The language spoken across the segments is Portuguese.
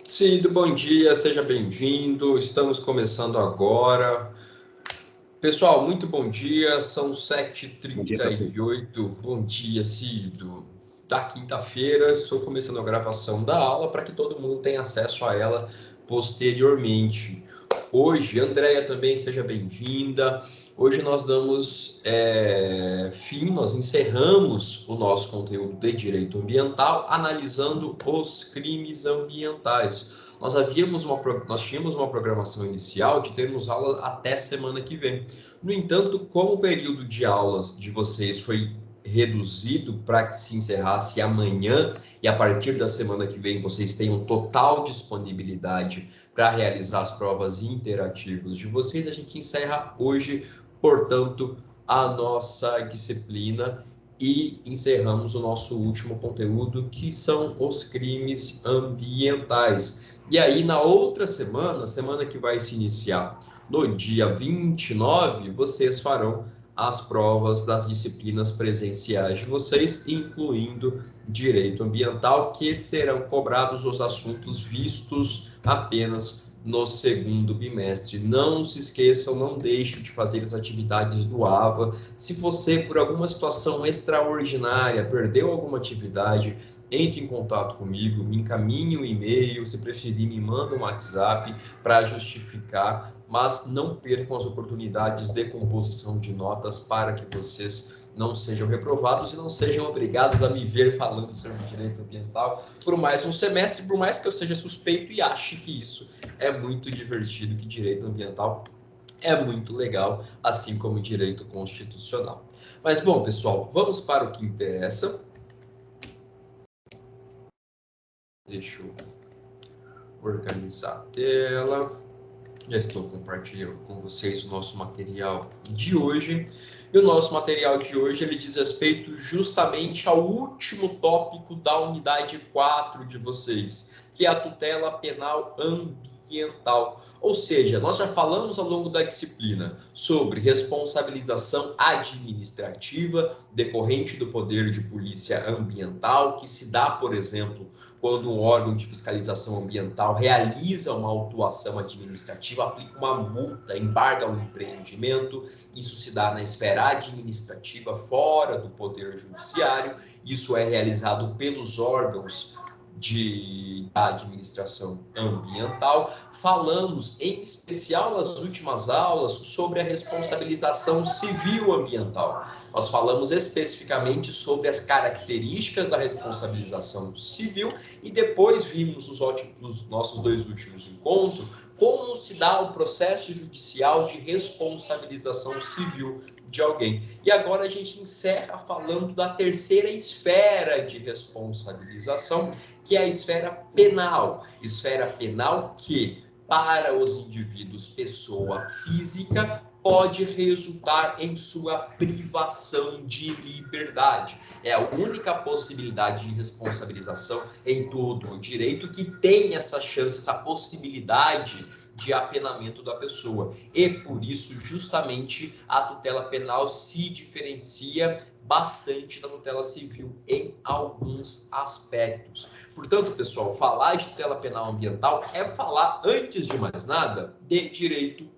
Cido, bom dia, seja bem-vindo. Estamos começando agora. Pessoal, muito bom dia. São Bom dia, Tarcísio. 7h38. Bom dia, Cido. Da quinta-feira, estou começando a gravação da aula para que todo mundo tenha acesso a ela posteriormente. Hoje, Andréia também seja bem-vinda. Hoje nós damos nós encerramos o nosso conteúdo de direito ambiental analisando os crimes ambientais. Nós tínhamos uma programação inicial de termos aula até semana que vem. No entanto, como o período de aulas de vocês foi reduzido para que se encerrasse amanhã e a partir da semana que vem vocês tenham total disponibilidade para realizar as provas interativas de vocês, a gente encerra hoje, portanto, a nossa disciplina e encerramos o nosso último conteúdo, que são os crimes ambientais. E aí, na outra semana, semana que vai se iniciar no dia 29, vocês farão as provas das disciplinas presenciais de vocês, incluindo direito ambiental, que serão cobrados os assuntos vistos apenas no segundo bimestre. Não se esqueçam, não deixem de fazer as atividades do AVA. Se você, por alguma situação extraordinária, perdeu alguma atividade, entre em contato comigo, me encaminhe um e-mail, se preferir, me manda um WhatsApp para justificar, mas não percam as oportunidades de composição de notas para que vocês não sejam reprovados e não sejam obrigados a me ver falando sobre direito ambiental por mais um semestre, por mais que eu seja suspeito e ache que isso é muito divertido, que direito ambiental é muito legal, assim como direito constitucional. Mas, bom, pessoal, vamos para o que interessa. Deixa eu organizar a tela. Já estou compartilhando com vocês o nosso material de hoje. E o nosso material de hoje ele diz respeito justamente ao último tópico da unidade 4 de vocês, que é a tutela penal ambiental. Ou seja, nós já falamos ao longo da disciplina sobre responsabilização administrativa decorrente do poder de polícia ambiental, que se dá, por exemplo, quando um órgão de fiscalização ambiental realiza uma autuação administrativa, aplica uma multa, embarga um empreendimento. Isso se dá na esfera administrativa, fora do poder judiciário. Isso é realizado pelos órgãos da administração ambiental. Falamos em especial nas últimas aulas sobre a responsabilização civil ambiental. Nós falamos especificamente sobre as características da responsabilização civil e depois vimos nos nossos dois últimos encontros como se dá o processo judicial de responsabilização civil de alguém. E agora a gente encerra falando da terceira esfera de responsabilização, que é a esfera penal. Esfera penal que, para os indivíduos pessoa física, pode resultar em sua privação de liberdade. É a única possibilidade de responsabilização em todo o direito que tem essa chance, essa possibilidade de apenamento da pessoa. E por isso, justamente, a tutela penal se diferencia bastante da tutela civil em alguns aspectos. Portanto, pessoal, falar de tutela penal ambiental é falar, antes de mais nada, de direito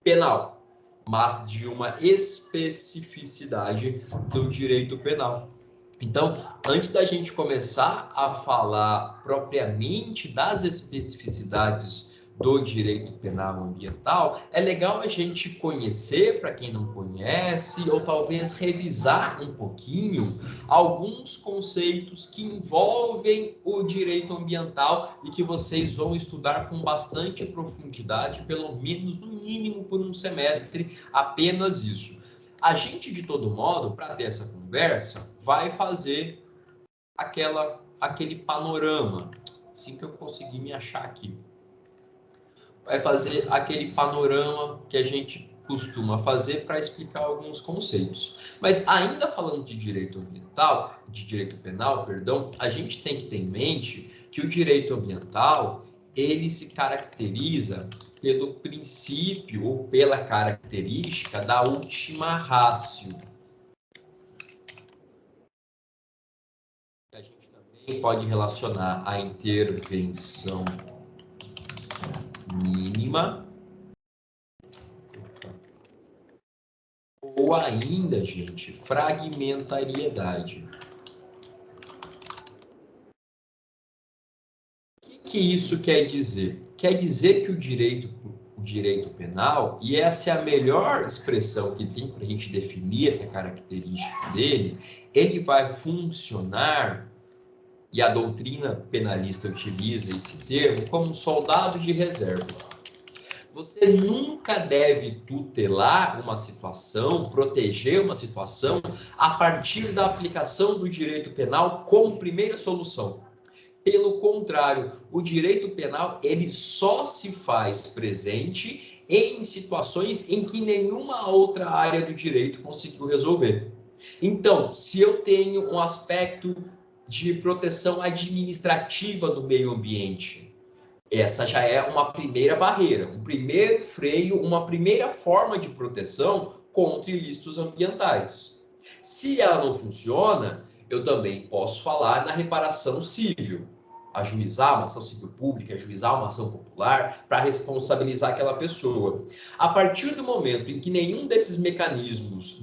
penal, mas de uma especificidade do direito penal. Então, antes da gente começar a falar propriamente das especificidades do direito penal ambiental, é legal a gente conhecer, para quem não conhece, ou talvez revisar um pouquinho alguns conceitos que envolvem o direito ambiental e que vocês vão estudar com bastante profundidade, pelo menos no mínimo por um semestre, apenas isso. A gente, de todo modo, para ter essa conversa, vai fazer aquele panorama, assim que eu conseguir me achar aqui. Vai fazer aquele panorama que a gente costuma fazer para explicar alguns conceitos. Mas ainda falando de direito ambiental, de direito penal, perdão, a gente tem que ter em mente que o direito ambiental, ele se caracteriza pelo princípio ou pela característica da ultima ratio. A gente também pode relacionar a intervenção mínima, ou ainda, gente, fragmentariedade. O que isso quer dizer? Quer dizer que o direito penal, e essa é a melhor expressão que tem para a gente definir essa característica dele, ele vai funcionar, e a doutrina penalista utiliza esse termo, como um soldado de reserva. Você nunca deve tutelar uma situação, proteger uma situação, a partir da aplicação do direito penal como primeira solução. Pelo contrário, o direito penal ele só se faz presente em situações em que nenhuma outra área do direito conseguiu resolver. Então, se eu tenho um aspecto de proteção administrativa do meio ambiente, essa já é uma primeira barreira, um primeiro freio, uma primeira forma de proteção contra ilícitos ambientais. Se ela não funciona, eu também posso falar na reparação civil, ajuizar uma ação civil pública, ajuizar uma ação popular para responsabilizar aquela pessoa. A partir do momento em que nenhum desses mecanismos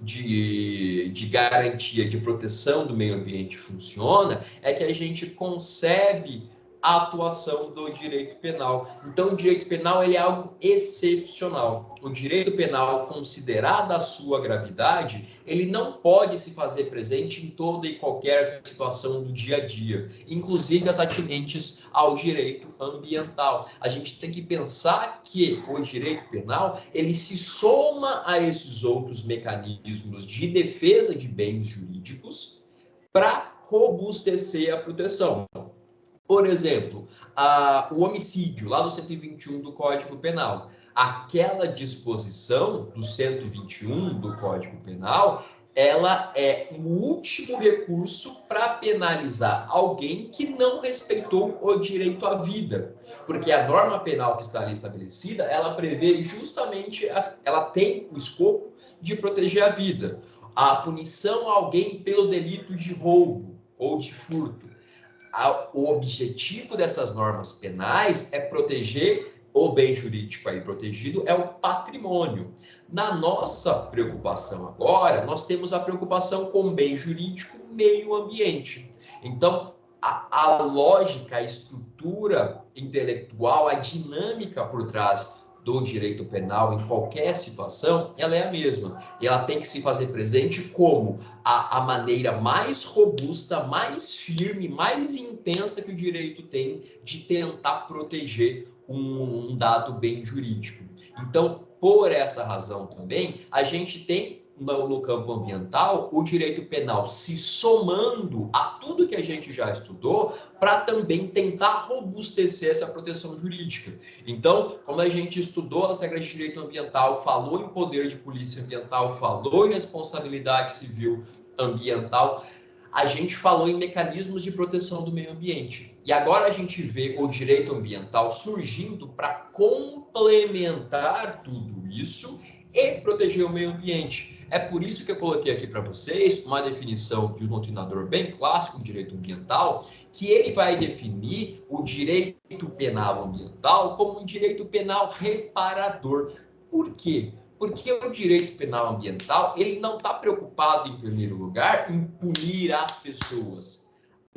de garantia de proteção do meio ambiente funciona, é que a gente concebe a atuação do direito penal. Então, o direito penal ele é algo excepcional. O direito penal, considerada a sua gravidade, ele não pode se fazer presente em toda e qualquer situação do dia a dia, inclusive as atinentes ao direito ambiental. A gente tem que pensar que o direito penal ele se soma a esses outros mecanismos de defesa de bens jurídicos para robustecer a proteção. Por exemplo, o homicídio, lá do 121 do Código Penal. Aquela disposição do 121 do Código Penal, ela é o último recurso para penalizar alguém que não respeitou o direito à vida. Porque a norma penal que está ali estabelecida, ela prevê justamente, ela tem o escopo de proteger a vida. A punição a alguém pelo delito de roubo ou de furto. O objetivo dessas normas penais é proteger o bem jurídico aí protegido, é o patrimônio. Na nossa preocupação agora, nós temos a preocupação com o bem jurídico meio ambiente. Então, a lógica, a estrutura intelectual, a dinâmica por trás do direito penal em qualquer situação, ela é a mesma. E ela tem que se fazer presente como a maneira mais robusta, mais firme, mais intensa que o direito tem de tentar proteger um dado bem jurídico. Então, por essa razão também, a gente tem no campo ambiental o direito penal se somando a tudo que a gente já estudou para também tentar robustecer essa proteção jurídica. Então, como a gente estudou as regras de direito ambiental, falou em poder de polícia ambiental, falou em responsabilidade civil ambiental, a gente falou em mecanismos de proteção do meio ambiente. E agora a gente vê o direito ambiental surgindo para complementar tudo isso e proteger o meio ambiente. É por isso que eu coloquei aqui para vocês uma definição de um doutrinador bem clássico de direito ambiental, que ele vai definir o direito penal ambiental como um direito penal reparador. Por quê? Porque o direito penal ambiental ele não está preocupado, em primeiro lugar, em punir as pessoas.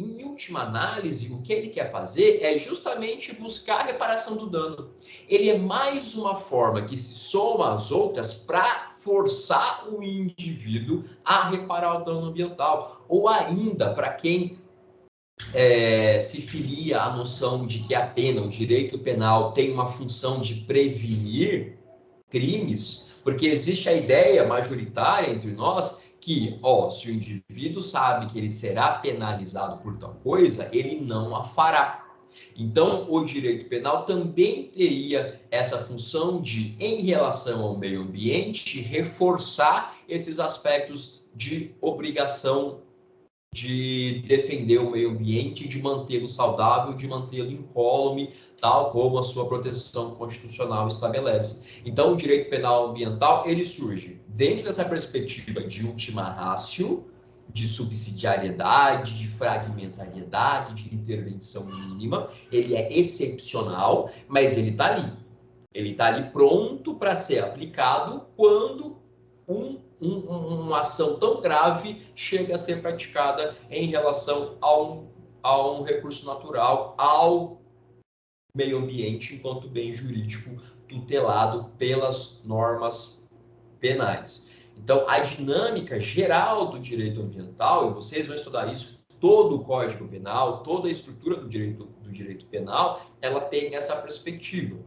Em última análise, o que ele quer fazer é justamente buscar a reparação do dano. Ele é mais uma forma que se soma às outras para forçar o indivíduo a reparar o dano ambiental. Ou ainda, para quem se filia à noção de que a pena, o direito penal, tem uma função de prevenir crimes, porque existe a ideia majoritária entre nós que, se o indivíduo sabe que ele será penalizado por tal coisa, ele não a fará. Então, o direito penal também teria essa função de, em relação ao meio ambiente, reforçar esses aspectos de obrigação de defender o meio ambiente, de mantê-lo saudável, de mantê-lo incólume, tal como a sua proteção constitucional estabelece. Então, o direito penal ambiental, ele surge dentro dessa perspectiva de ultima ratio, de subsidiariedade, de fragmentariedade, de intervenção mínima. Ele é excepcional, mas ele está ali. Ele está ali pronto para ser aplicado quando uma ação tão grave chega a ser praticada em relação a um recurso natural, ao meio ambiente, enquanto bem jurídico tutelado pelas normas penais. Então, a dinâmica geral do direito ambiental, e vocês vão estudar isso, todo o Código Penal, toda a estrutura do direito penal, ela tem essa perspectiva.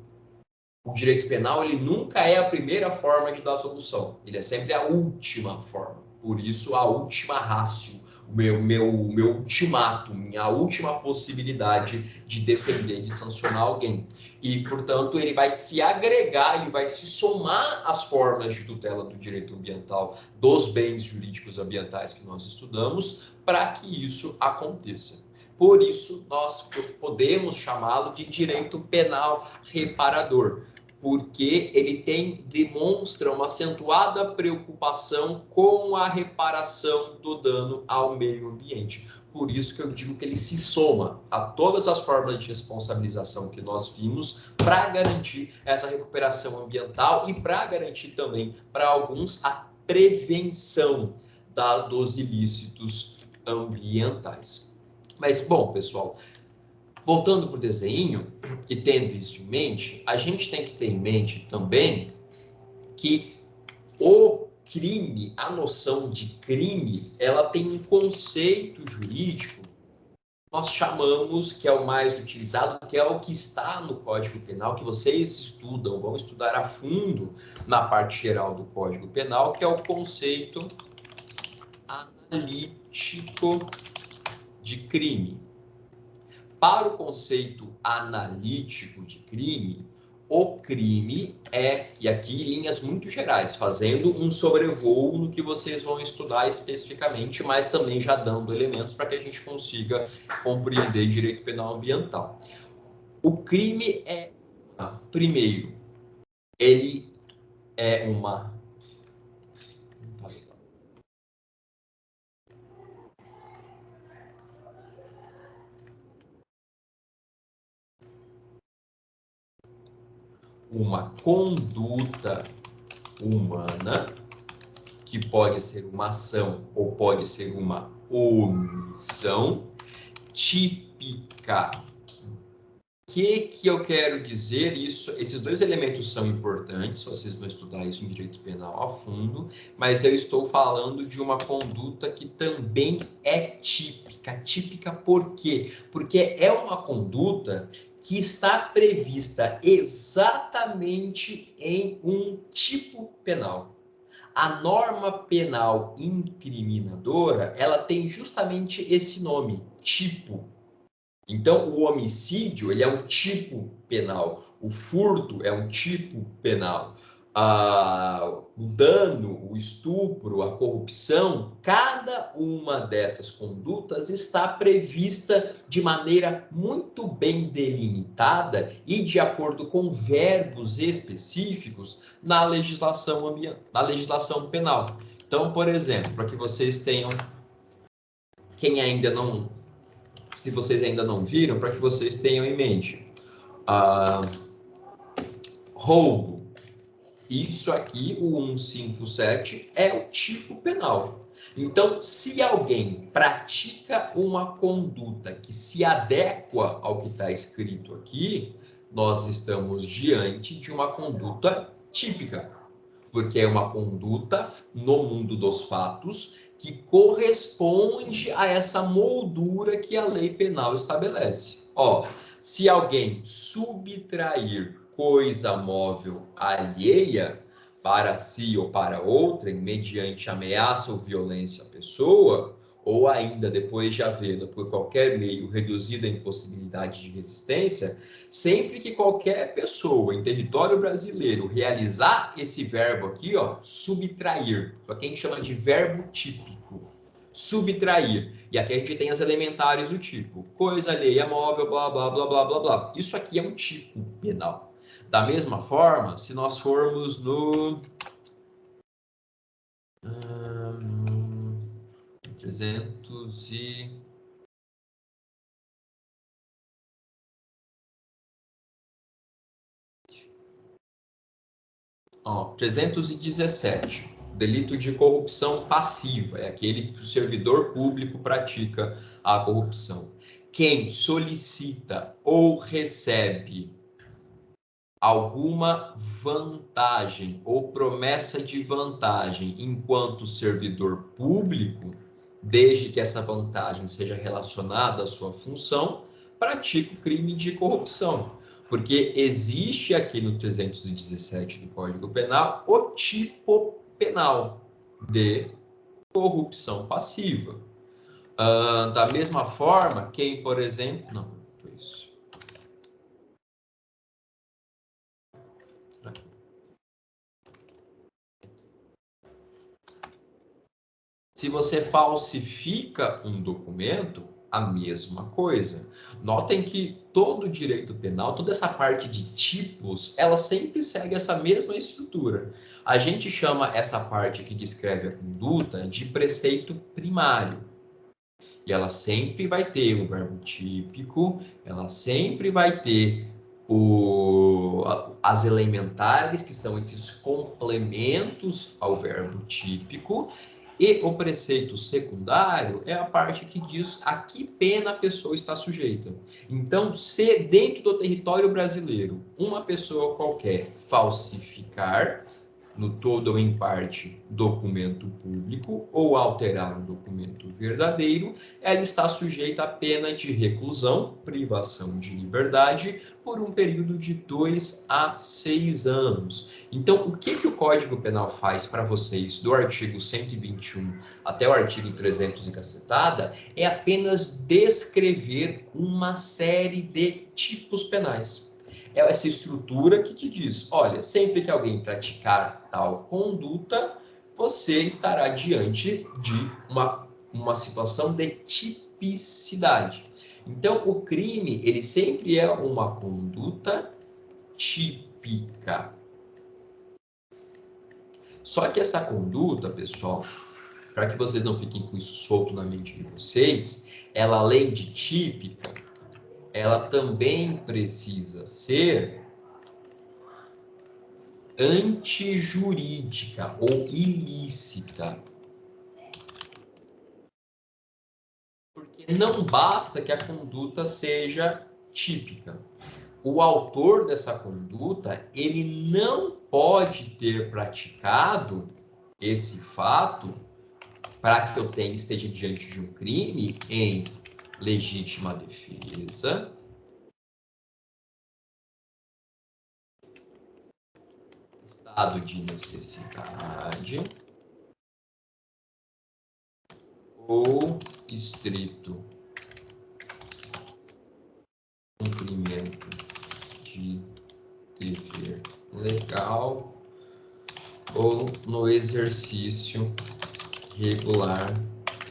O direito penal, ele nunca é a primeira forma de dar solução, ele é sempre a última forma. Por isso, a última ratio, o meu ultimato, minha última possibilidade de defender, de sancionar alguém. E, portanto, ele vai se agregar, ele vai se somar às formas de tutela do direito ambiental, dos bens jurídicos ambientais que nós estudamos, para que isso aconteça. Por isso, nós podemos chamá-lo de direito penal reparador, porque ele demonstra uma acentuada preocupação com a reparação do dano ao meio ambiente. Por isso que eu digo que ele se soma a todas as formas de responsabilização que nós vimos para garantir essa recuperação ambiental e para garantir também, para alguns, a prevenção dos ilícitos ambientais. Mas, bom, pessoal, voltando para o desenho e tendo isso em mente, a gente tem que ter em mente também que o crime, a noção de crime, ela tem um conceito jurídico, nós chamamos, que é o mais utilizado, que é o que está no Código Penal, que vocês estudam, vão estudar a fundo na parte geral do Código Penal, que é o conceito analítico de crime. Para o conceito analítico de crime, o crime é, e aqui linhas muito gerais, fazendo um sobrevoo no que vocês vão estudar especificamente, mas também já dando elementos para que a gente consiga compreender direito penal ambiental. O crime é, primeiro, ele é uma... uma conduta humana, que pode ser uma ação ou pode ser uma omissão típica. O que eu quero dizer isso? Esses dois elementos são importantes, vocês vão estudar isso em direito penal a fundo, mas eu estou falando de uma conduta que também é típica. Típica por quê? Porque é uma conduta que está prevista exatamente em um tipo penal. A norma penal incriminadora, ela tem justamente esse nome, tipo. Então, o homicídio, ele é um tipo penal. O furto é um tipo penal. O dano, o estupro, a corrupção, cada uma dessas condutas está prevista de maneira muito bem delimitada e de acordo com verbos específicos na legislação penal. Então, por exemplo, para que vocês tenham, se vocês ainda não viram, para que vocês tenham em mente, roubo. Isso aqui, o 157, é o tipo penal. Então, se alguém pratica uma conduta que se adequa ao que está escrito aqui, nós estamos diante de uma conduta típica, porque é uma conduta no mundo dos fatos que corresponde a essa moldura que a lei penal estabelece. Se alguém subtrair coisa móvel alheia para si ou para outrem, mediante ameaça ou violência à pessoa, ou ainda depois de havê-la por qualquer meio reduzida à impossibilidade de resistência, sempre que qualquer pessoa em território brasileiro realizar esse verbo aqui, subtrair, só que a gente chama de verbo típico, subtrair. E aqui a gente tem as elementares do tipo, coisa alheia móvel, blá, blá, blá, blá, blá, blá. Isso aqui é um tipo penal. Da mesma forma, se nós formos no 317. Delito de corrupção passiva. É aquele que o servidor público pratica a corrupção. Quem solicita ou recebe alguma vantagem ou promessa de vantagem enquanto servidor público, desde que essa vantagem seja relacionada à sua função, pratica o crime de corrupção. Porque existe aqui no 317 do Código Penal o tipo penal de corrupção passiva. Da mesma forma, quem, por exemplo... Não, isso. Se você falsifica um documento, a mesma coisa. Notem que todo o direito penal, toda essa parte de tipos, ela sempre segue essa mesma estrutura. A gente chama essa parte que descreve a conduta de preceito primário. E ela sempre vai ter um verbo típico, ela sempre vai ter as elementares, que são esses complementos ao verbo típico, e o preceito secundário é a parte que diz a que pena a pessoa está sujeita. Então, se dentro do território brasileiro uma pessoa qualquer falsificar, no todo ou em parte, documento público ou alterar um documento verdadeiro, ela está sujeita à pena de reclusão, privação de liberdade, por um período de 2 a 6 anos. Então, o que o Código Penal faz para vocês, do artigo 121 até o artigo 300 e cacetada, é apenas descrever uma série de tipos penais. É essa estrutura que te diz, olha, sempre que alguém praticar tal conduta, você estará diante de uma situação de tipicidade. Então, o crime, ele sempre é uma conduta típica. Só que essa conduta, pessoal, para que vocês não fiquem com isso solto na mente de vocês, ela, além de típica, ela também precisa ser antijurídica ou ilícita. Porque não basta que a conduta seja típica. O autor dessa conduta, ele não pode ter praticado esse fato para que eu esteja diante de um crime em legítima defesa, estado de necessidade ou estrito cumprimento de dever legal ou no exercício regular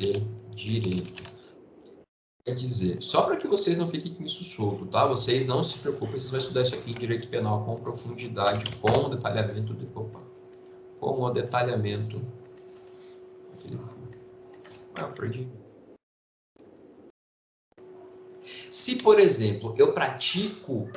de direito. Quer dizer, só para que vocês não fiquem com isso solto, tá? Vocês não se preocupem, vocês vão estudar isso aqui em direito penal com profundidade, com detalhamento com o detalhamento. Eu perdi. Se, por exemplo, eu pratico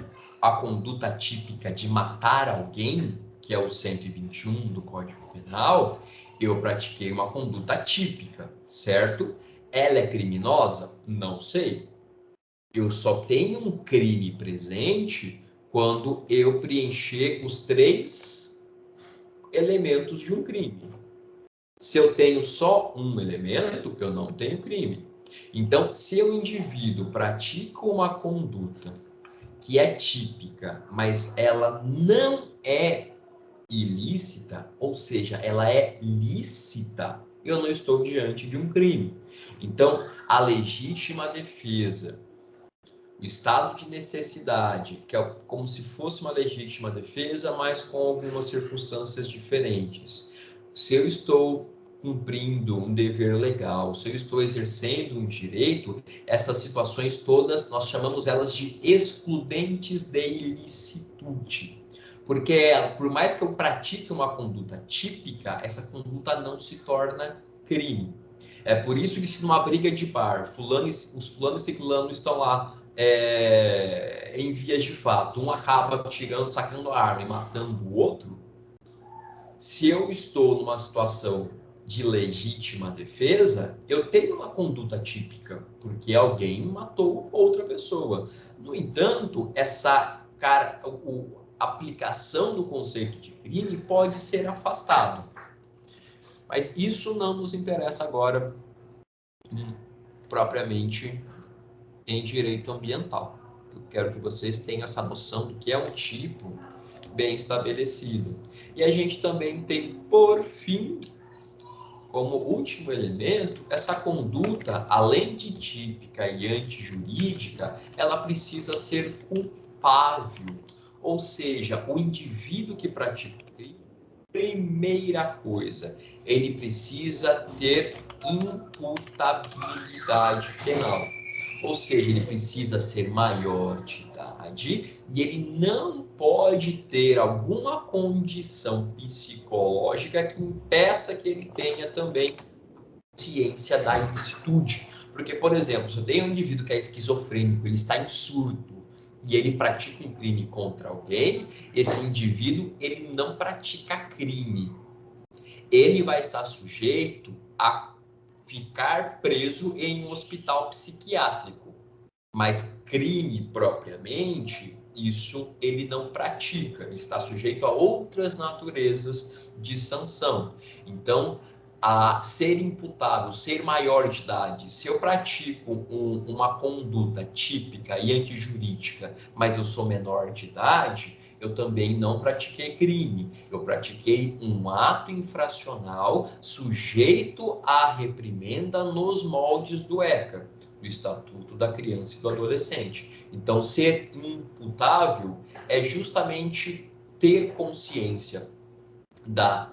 a conduta típica de matar alguém, que é o 121 do Código Penal, eu pratiquei uma conduta típica, certo? Ela é criminosa? Não sei. Eu só tenho um crime presente quando eu preencher os 3 elementos de um crime. Se eu tenho só um elemento, eu não tenho crime. Então, se o indivíduo pratica uma conduta que é típica, mas ela não é ilícita, ou seja, ela é lícita, eu não estou diante de um crime. Então, a legítima defesa, o estado de necessidade, que é como se fosse uma legítima defesa, mas com algumas circunstâncias diferentes. Se eu estou cumprindo um dever legal, se eu estou exercendo um direito, essas situações todas, nós chamamos elas de excludentes de ilicitude. Porque, por mais que eu pratique uma conduta típica, essa conduta não se torna crime. É por isso que se numa briga de bar, os fulano e ciclano estão lá em vias de fato, um acaba tirando, sacando a arma e matando o outro, se eu estou numa situação de legítima defesa, eu tenho uma conduta típica, porque alguém matou outra pessoa. No entanto, a aplicação do conceito de crime pode ser afastado. Mas isso não nos interessa agora propriamente em direito ambiental. Eu quero que vocês tenham essa noção do que é um tipo bem estabelecido. E a gente também tem, por fim, como último elemento, essa conduta, além de típica e antijurídica, ela precisa ser culpável. Ou seja, o indivíduo que pratica o crime, primeira coisa, ele precisa ter imputabilidade penal. Ou seja, ele precisa ser maior de idade e ele não pode ter alguma condição psicológica que impeça que ele tenha também ciência da ilicitude. Porque, por exemplo, se eu tenho um indivíduo que é esquizofrênico, ele está em surto e ele pratica um crime contra alguém, esse indivíduo ele não pratica crime. Ele vai estar sujeito a ficar preso em um hospital psiquiátrico. Mas crime propriamente, isso ele não pratica, ele está sujeito a outras naturezas de sanção. Então, a ser imputável, ser maior de idade, se eu pratico uma conduta típica e antijurídica, mas eu sou menor de idade, eu também não pratiquei crime. Eu pratiquei um ato infracional sujeito à reprimenda nos moldes do ECA, do Estatuto da Criança e do Adolescente. Então, ser imputável é justamente ter consciência da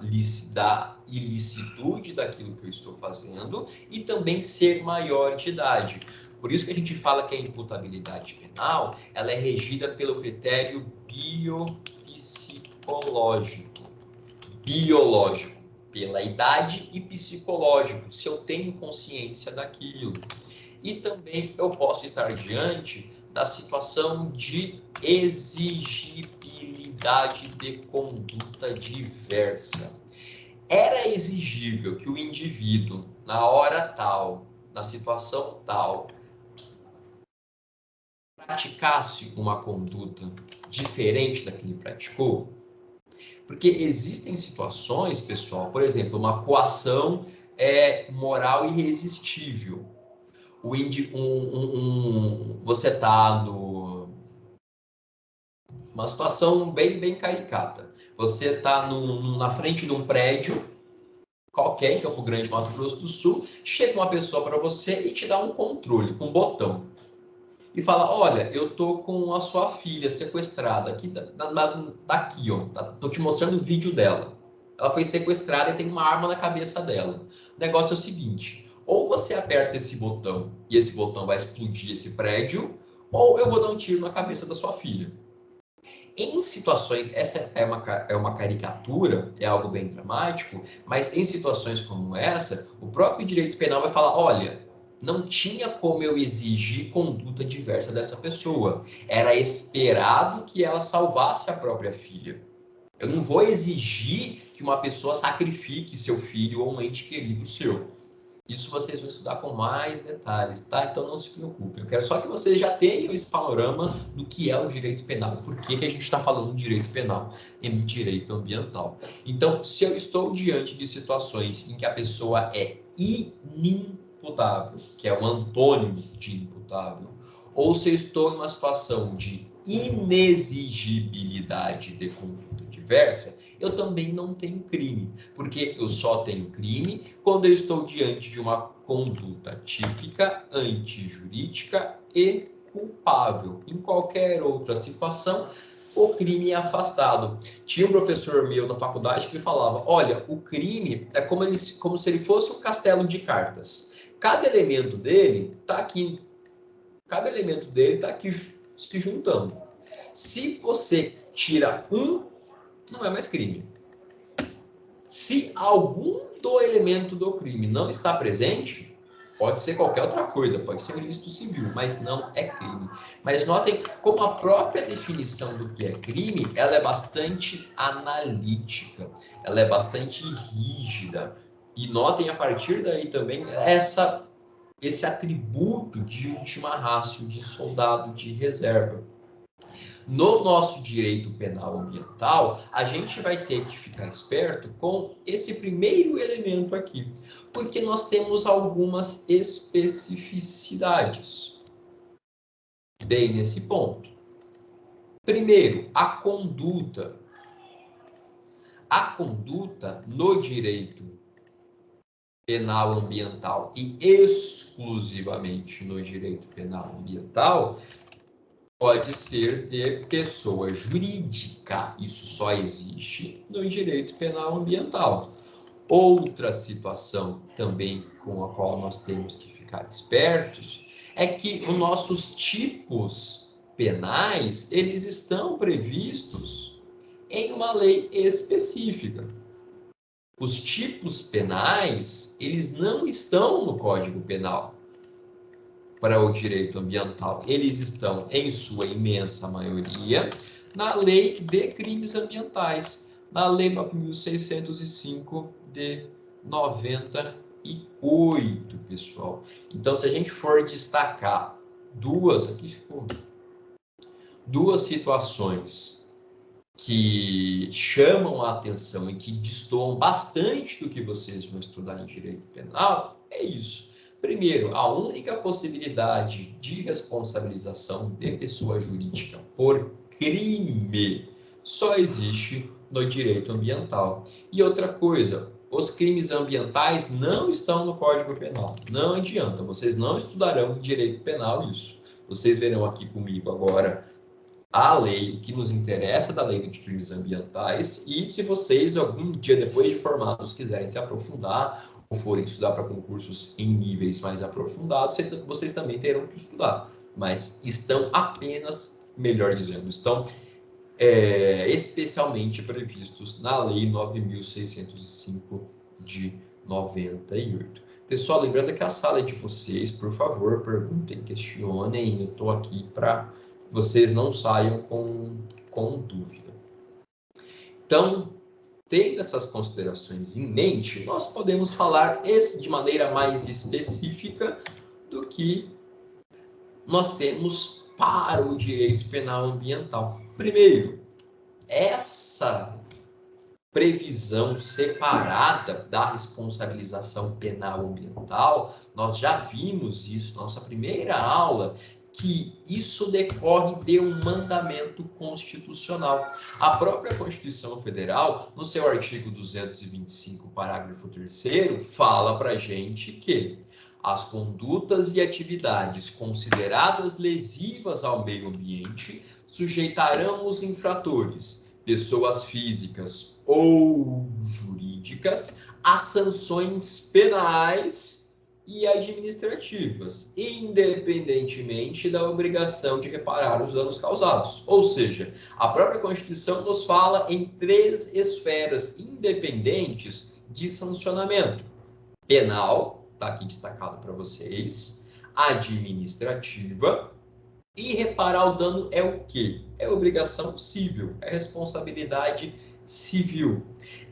ilicitude daquilo que eu estou fazendo e também ser maior de idade. Por isso que a gente fala que a imputabilidade penal, ela é regida pelo critério biopsicológico, biológico, pela idade e psicológico, se eu tenho consciência daquilo. E também eu posso estar diante da situação de exigibilidade de conduta diversa. Era exigível que o indivíduo, na hora tal, na situação tal, praticasse uma conduta diferente da que ele praticou? Porque existem situações, pessoal, por exemplo, uma coação moral irresistível. Você está numa situação bem caricata. Você está na frente de um prédio qualquer, em Campo Grande, Mato Grosso do Sul, chega uma pessoa para você e te dá um controle, um botão. E fala, olha, eu tô com a sua filha sequestrada aqui, tá aqui, ó, tô te mostrando o vídeo dela. Ela foi sequestrada e tem uma arma na cabeça dela. O negócio é o seguinte, ou você aperta esse botão e esse botão vai explodir esse prédio, ou eu vou dar um tiro na cabeça da sua filha. Em situações, essa é uma caricatura, é algo bem dramático, mas em situações como essa, o próprio direito penal vai falar, olha, não tinha como eu exigir conduta diversa dessa pessoa. Era esperado que ela salvasse a própria filha. Eu não vou exigir que uma pessoa sacrifique seu filho ou um ente querido seu. Isso vocês vão estudar com mais detalhes, tá? Então não se preocupem. Eu quero só que vocês já tenham esse panorama do que é o direito penal, por que a gente está falando de direito penal e direito ambiental. Então, se eu estou diante de situações em que a pessoa é inimputável, que é o antônimo de imputável, ou se eu estou em uma situação de inexigibilidade de conduta diversa, eu também não tenho crime, porque eu só tenho crime quando eu estou diante de uma conduta típica, antijurídica e culpável. Em qualquer outra situação, o crime é afastado. Tinha um professor meu na faculdade que falava, olha, o crime é como se ele fosse um castelo de cartas. Cada elemento dele está aqui. Cada elemento dele está aqui se juntando. Se você tira um, não é mais crime. Se algum do elemento do crime não está presente, pode ser qualquer outra coisa, pode ser um ilícito civil, mas não é crime. Mas notem como a própria definição do que é crime, ela é bastante analítica, ela é bastante rígida. E notem a partir daí também esse atributo de última ratio, de soldado de reserva. No nosso direito penal ambiental, a gente vai ter que ficar esperto com esse primeiro elemento aqui, porque nós temos algumas especificidades bem nesse ponto. Primeiro, a conduta. A conduta no direito penal ambiental e exclusivamente no direito penal ambiental pode ser de pessoa jurídica. Isso só existe no direito penal ambiental. Outra situação também com a qual nós temos que ficar espertos é que os nossos tipos penais, eles estão previstos em uma lei específica. Os tipos penais, eles não estão no Código Penal para o direito ambiental. Eles estão, em sua imensa maioria, na Lei de Crimes Ambientais, na Lei 9.605 de 98, pessoal. Então, se a gente for destacar duas situações que chamam a atenção e que destoam bastante do que vocês vão estudar em direito penal, é isso. Primeiro, a única possibilidade de responsabilização de pessoa jurídica por crime só existe no direito ambiental. E outra coisa, os crimes ambientais não estão no Código Penal. Não adianta, vocês não estudarão em direito penal isso. Vocês verão aqui comigo agora a lei que nos interessa da lei de crimes ambientais, e se vocês, algum dia depois de formados, quiserem se aprofundar ou forem estudar para concursos em níveis mais aprofundados, vocês também terão que estudar, mas estão apenas, melhor dizendo, estão especialmente previstos na lei 9.605 de 98. Pessoal, lembrando que a sala é de vocês, por favor, perguntem, questionem, eu estou aqui para vocês não saiam com dúvida. Então, tendo essas considerações em mente, nós podemos falar de maneira mais específica do que nós temos para o direito penal ambiental. Primeiro, essa previsão separada da responsabilização penal ambiental, nós já vimos isso na nossa primeira aula, que isso decorre de um mandamento constitucional. A própria Constituição Federal, no seu artigo 225, parágrafo 3º, fala para a gente que as condutas e atividades consideradas lesivas ao meio ambiente sujeitarão os infratores, pessoas físicas ou jurídicas, a sanções penais e administrativas, independentemente da obrigação de reparar os danos causados. Ou seja, a própria Constituição nos fala em 3 esferas independentes de sancionamento: penal, está aqui destacado para vocês, administrativa, e reparar o dano é o quê? É obrigação civil, é responsabilidade civil.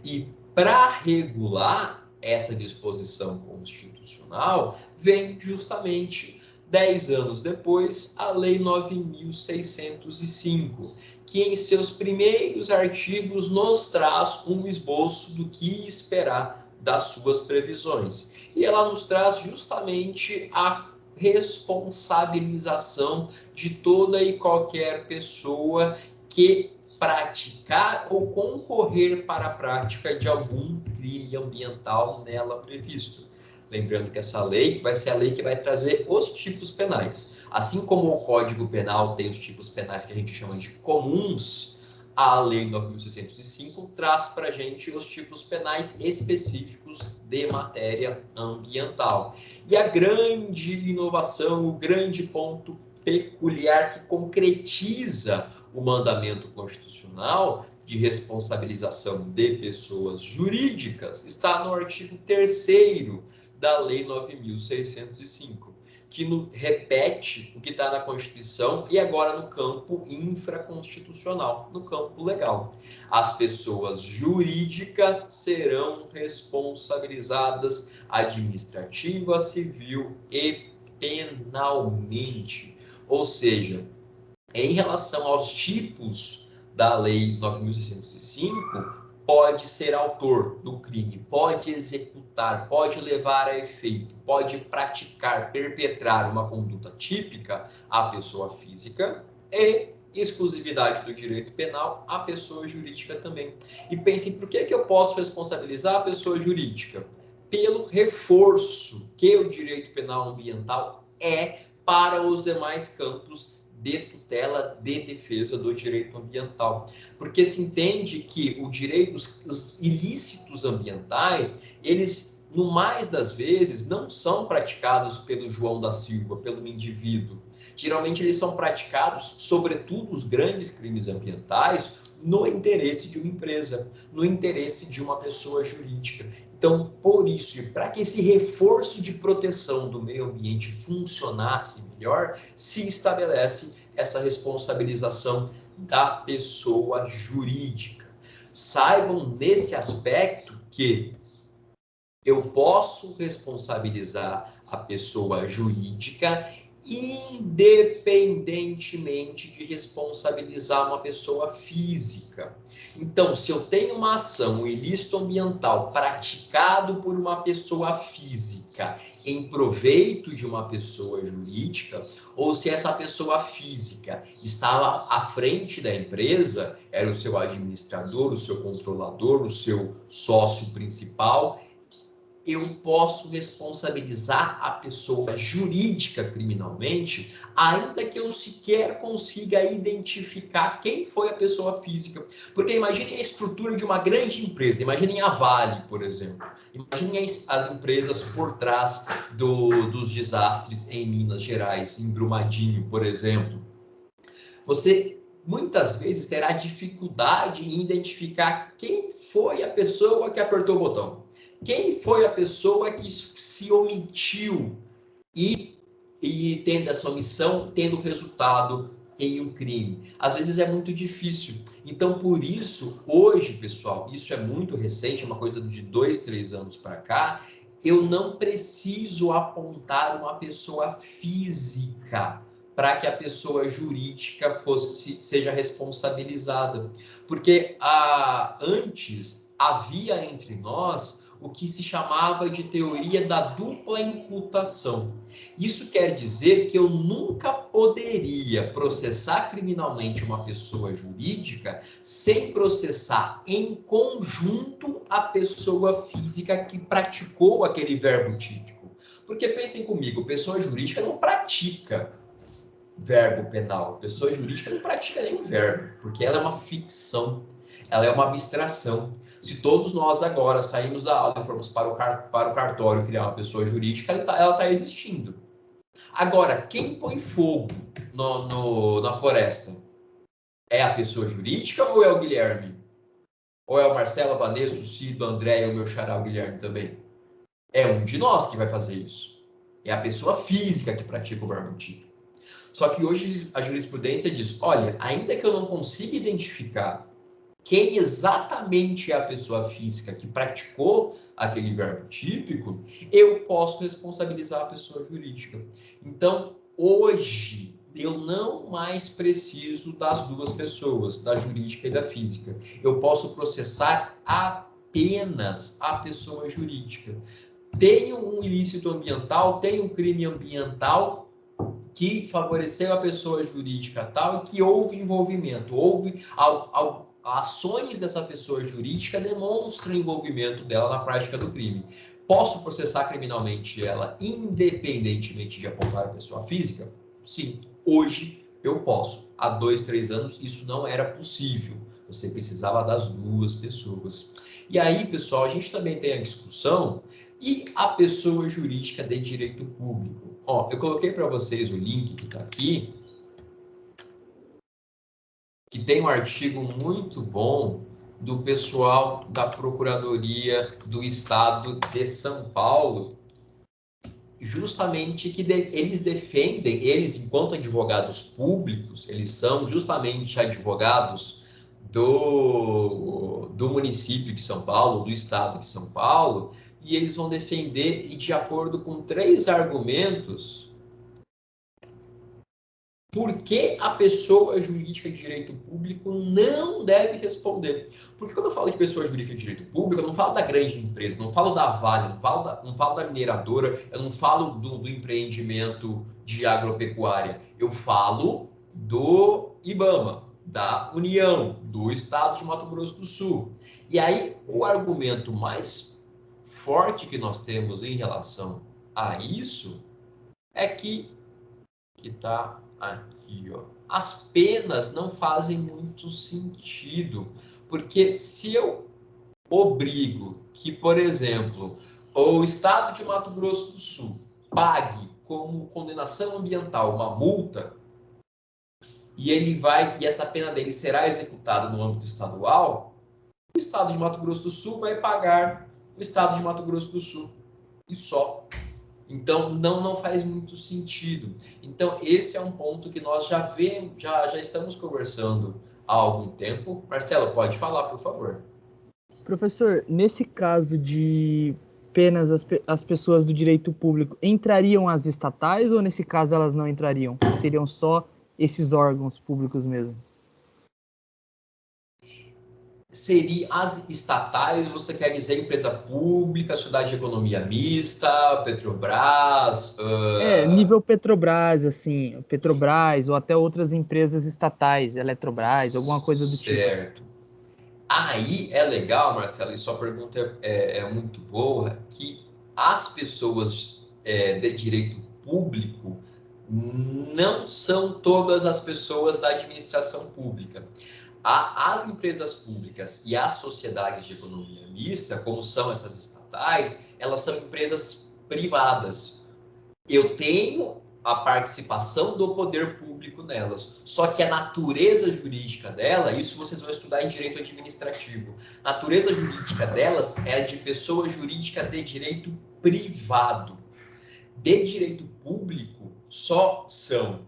E para regular essa disposição constitucional, vem justamente 10 anos depois a Lei 9.605, que em seus primeiros artigos nos traz um esboço do que esperar das suas previsões. E ela nos traz justamente a responsabilização de toda e qualquer pessoa que praticar ou concorrer para a prática de algum crime ambiental nela previsto. Lembrando que essa lei vai ser a lei que vai trazer os tipos penais. Assim como o Código Penal tem os tipos penais que a gente chama de comuns, a Lei 9.605 traz para a gente os tipos penais específicos de matéria ambiental. E a grande inovação, o grande ponto peculiar que concretiza o mandamento constitucional de responsabilização de pessoas jurídicas está no artigo 3º da Lei 9.605, que repete o que está na Constituição e agora no campo infraconstitucional, no campo legal. As pessoas jurídicas serão responsabilizadas administrativa, civil e penalmente. Ou seja, em relação aos tipos da Lei 9.605, pode ser autor do crime, pode executar, pode levar a efeito, pode praticar, perpetrar uma conduta típica a pessoa física e exclusividade do direito penal a pessoa jurídica também. E pensem, por que eu posso responsabilizar a pessoa jurídica? Pelo reforço que o direito penal ambiental é para os demais campos de tutela, de defesa do direito ambiental. Porque se entende que os ilícitos ambientais, eles, no mais das vezes, não são praticados pelo João da Silva, pelo indivíduo. Geralmente eles são praticados, sobretudo os grandes crimes ambientais, no interesse de uma empresa, no interesse de uma pessoa jurídica. Então, por isso, e para que esse reforço de proteção do meio ambiente funcionasse melhor, se estabelece essa responsabilização da pessoa jurídica. Saibam nesse aspecto que eu posso responsabilizar a pessoa jurídica independentemente de responsabilizar uma pessoa física. Então, se eu tenho uma ação, um ilícito ambiental praticado por uma pessoa física em proveito de uma pessoa jurídica, ou se essa pessoa física estava à frente da empresa, era o seu administrador, o seu controlador, o seu sócio principal, eu posso responsabilizar a pessoa jurídica criminalmente, ainda que eu sequer consiga identificar quem foi a pessoa física. Porque imaginem a estrutura de uma grande empresa, imaginem a Vale, por exemplo. Imaginem as empresas por trás dos desastres em Minas Gerais, em Brumadinho, por exemplo. Você muitas vezes terá dificuldade em identificar quem foi a pessoa que apertou o botão. Quem foi a pessoa que se omitiu e tendo essa omissão, tendo resultado em um crime? Às vezes é muito difícil. Então, por isso, hoje, pessoal, isso é muito recente, é uma coisa de 2, 3 anos para cá, eu não preciso apontar uma pessoa física para que a pessoa jurídica seja responsabilizada. Porque antes havia entre nós o que se chamava de teoria da dupla imputação. Isso quer dizer que eu nunca poderia processar criminalmente uma pessoa jurídica sem processar em conjunto a pessoa física que praticou aquele verbo típico. Porque pensem comigo, pessoa jurídica não pratica verbo penal. Pessoa jurídica não pratica nenhum verbo, porque ela é uma ficção, ela é uma abstração. Se todos nós agora saímos da aula e formos para o cartório criar uma pessoa jurídica, ela está existindo. Agora, quem põe fogo na floresta? É a pessoa jurídica ou é o Guilherme? Ou é o Marcelo, a Vanessa, o Cido, o André e o meu xará, o Guilherme também? É um de nós que vai fazer isso. É a pessoa física que pratica o verbo típico. Só que hoje a jurisprudência diz, olha, ainda que eu não consiga identificar quem exatamente é a pessoa física que praticou aquele verbo típico, eu posso responsabilizar a pessoa jurídica. Então, hoje, eu não mais preciso das duas pessoas, da jurídica e da física. Eu posso processar apenas a pessoa jurídica. Tem um ilícito ambiental, tem um crime ambiental que favoreceu a pessoa jurídica tal e que houve envolvimento, ações dessa pessoa jurídica demonstram o envolvimento dela na prática do crime. Posso processar criminalmente ela independentemente de apontar a pessoa física? Sim, hoje eu posso. Há 2, 3 anos isso não era possível. Você precisava das duas pessoas. E aí, pessoal, a gente também tem a discussão e a pessoa jurídica de direito público. Ó, eu coloquei para vocês o link que está aqui. que tem um artigo muito bom do pessoal da Procuradoria do Estado de São Paulo, justamente que eles defendem, eles enquanto advogados públicos, eles são justamente advogados do município de São Paulo, do estado de São Paulo, e eles vão defender, e de acordo com 3 argumentos, por que a pessoa jurídica de direito público não deve responder? Porque quando eu falo de pessoa jurídica de direito público, eu não falo da grande empresa, não falo da Vale, não falo da mineradora, eu não falo do empreendimento de agropecuária. Eu falo do IBAMA, da União, do Estado de Mato Grosso do Sul. E aí, o argumento mais forte que nós temos em relação a isso é que está aqui, ó. As penas não fazem muito sentido, porque se eu obrigo que, por exemplo, o Estado de Mato Grosso do Sul pague como condenação ambiental uma multa e e essa pena dele será executada no âmbito estadual, o Estado de Mato Grosso do Sul vai pagar o Estado de Mato Grosso do Sul e só. Então, não faz muito sentido. Então, esse é um ponto que nós já estamos conversando há algum tempo. Marcelo, pode falar, por favor. Professor, nesse caso de penas as pessoas do direito público, entrariam as estatais ou nesse caso elas não entrariam? Seriam só esses órgãos públicos mesmo? Seria as estatais, você quer dizer empresa pública, sociedade de economia mista, Petrobras? Nível Petrobras, assim, Petrobras ou até outras empresas estatais, Eletrobras, alguma coisa do tipo. Certo. Aí é legal, Marcelo, e sua pergunta é muito boa, que as pessoas de direito público não são todas as pessoas da administração pública. As empresas públicas e as sociedades de economia mista, como são essas estatais, elas são empresas privadas. Eu tenho a participação do poder público nelas, só que a natureza jurídica dela, isso vocês vão estudar em direito administrativo, a natureza jurídica delas é de pessoa jurídica de direito privado. De direito público, só são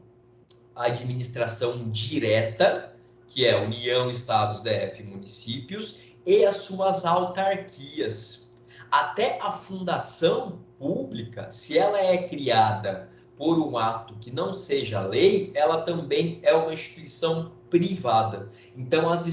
a administração direta, que é União, Estados, DF, municípios, e as suas autarquias. Até a fundação pública, se ela é criada por um ato que não seja lei, ela também é uma instituição privada. Então, para as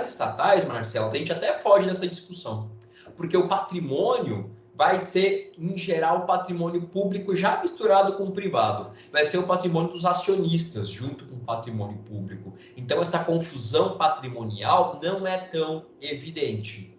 estatais, Marcelo, a gente até foge dessa discussão, porque o patrimônio vai ser, em geral, o patrimônio público já misturado com o privado. Vai ser o patrimônio dos acionistas, junto com o patrimônio público. Então, essa confusão patrimonial não é tão evidente.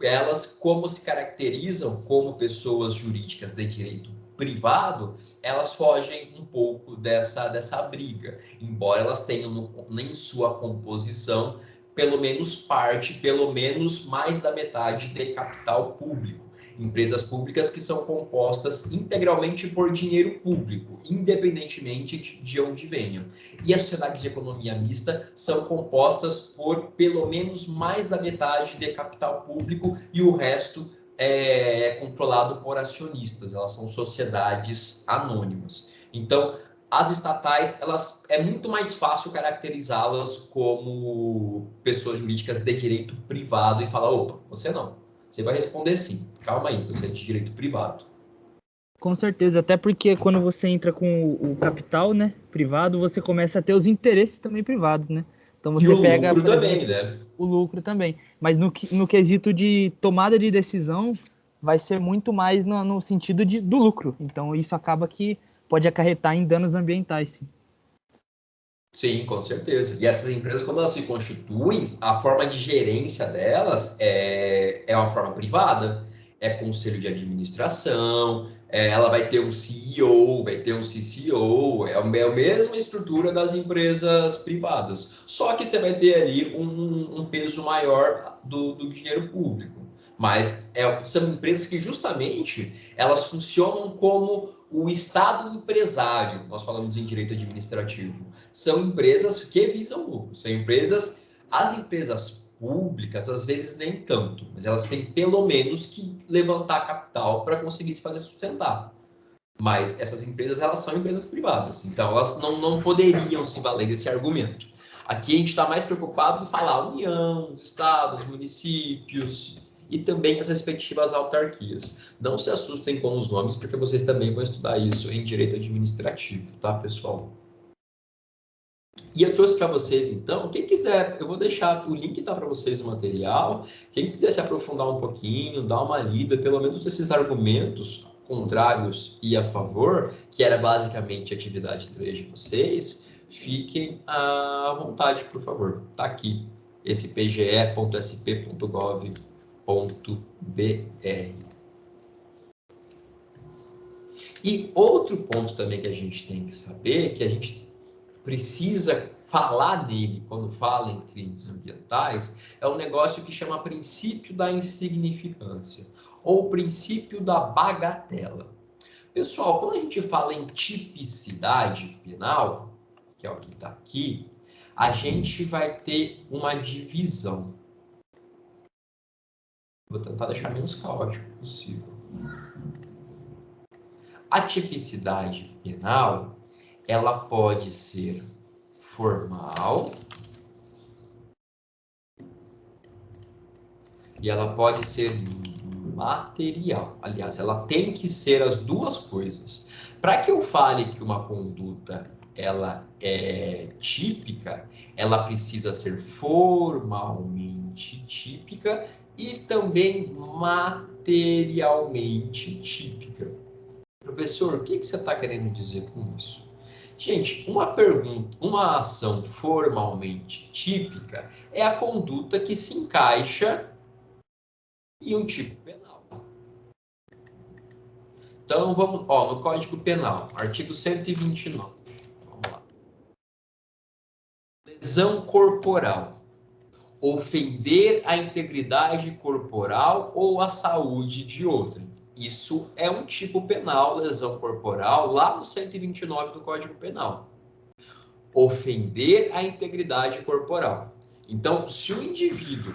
Elas, como se caracterizam como pessoas jurídicas de direito privado, elas fogem um pouco dessa briga, embora elas tenham em sua composição pelo menos parte, pelo menos mais da metade de capital público. Empresas públicas que são compostas integralmente por dinheiro público, independentemente de onde venham. E as sociedades de economia mista são compostas por pelo menos mais da metade de capital público e o resto é controlado por acionistas. Elas são sociedades anônimas. Então, as estatais, é muito mais fácil caracterizá-las como pessoas jurídicas de direito privado e falar, opa, você não. Você vai responder sim. Calma aí, você é de direito privado. Com certeza, até porque quando você entra com o capital, né, privado, você começa a ter os interesses também privados, né? Então você E o pega, lucro por também, exemplo, né? o lucro também. Mas no quesito de tomada de decisão, vai ser muito mais no sentido do lucro. Então isso acaba que pode acarretar em danos ambientais, sim. Sim, com certeza. E essas empresas, quando elas se constituem, a forma de gerência delas é uma forma privada. É conselho de administração, ela vai ter um CEO, vai ter um CCO, é a mesma estrutura das empresas privadas. Só que você vai ter ali um peso maior do dinheiro público. Mas são empresas que justamente elas funcionam como o Estado empresário, nós falamos em direito administrativo, são empresas que visam lucro, são empresas, as empresas públicas, às vezes nem tanto, mas elas têm pelo menos que levantar capital para conseguir se fazer sustentar. Mas essas empresas, elas são empresas privadas, então elas não poderiam se valer desse argumento. Aqui a gente está mais preocupado em falar União, Estados, municípios e também as respectivas autarquias. Não se assustem com os nomes, porque vocês também vão estudar isso em direito administrativo, tá, pessoal? E eu trouxe para vocês, então, quem quiser, eu vou deixar, o link tá para vocês no material, quem quiser se aprofundar um pouquinho, dar uma lida, pelo menos desses argumentos contrários e a favor, que era basicamente a atividade 3 de vocês, fiquem à vontade, por favor. Tá aqui, esse pge.sp.gov.br. E outro ponto também que a gente tem que saber, que a gente precisa falar nele quando fala em crimes ambientais, é um negócio que chama princípio da insignificância, ou princípio da bagatela. Pessoal, quando a gente fala em tipicidade penal, que é o que está aqui, a gente vai ter uma divisão. Vou tentar deixar menos caótico possível. A tipicidade penal, ela pode ser formal e ela pode ser material. Aliás, ela tem que ser as duas coisas. Para que eu fale que uma conduta ela é típica, ela precisa ser formalmente típica e também materialmente típica. Professor, o que você está querendo dizer com isso? Gente, uma ação formalmente típica é a conduta que se encaixa em um tipo penal. Então, vamos, no Código Penal, artigo 129. Vamos lá. Lesão corporal. Ofender a integridade corporal ou a saúde de outrem. Isso é um tipo penal, lesão corporal, lá no 129 do Código Penal. Ofender a integridade corporal. Então, se o indivíduo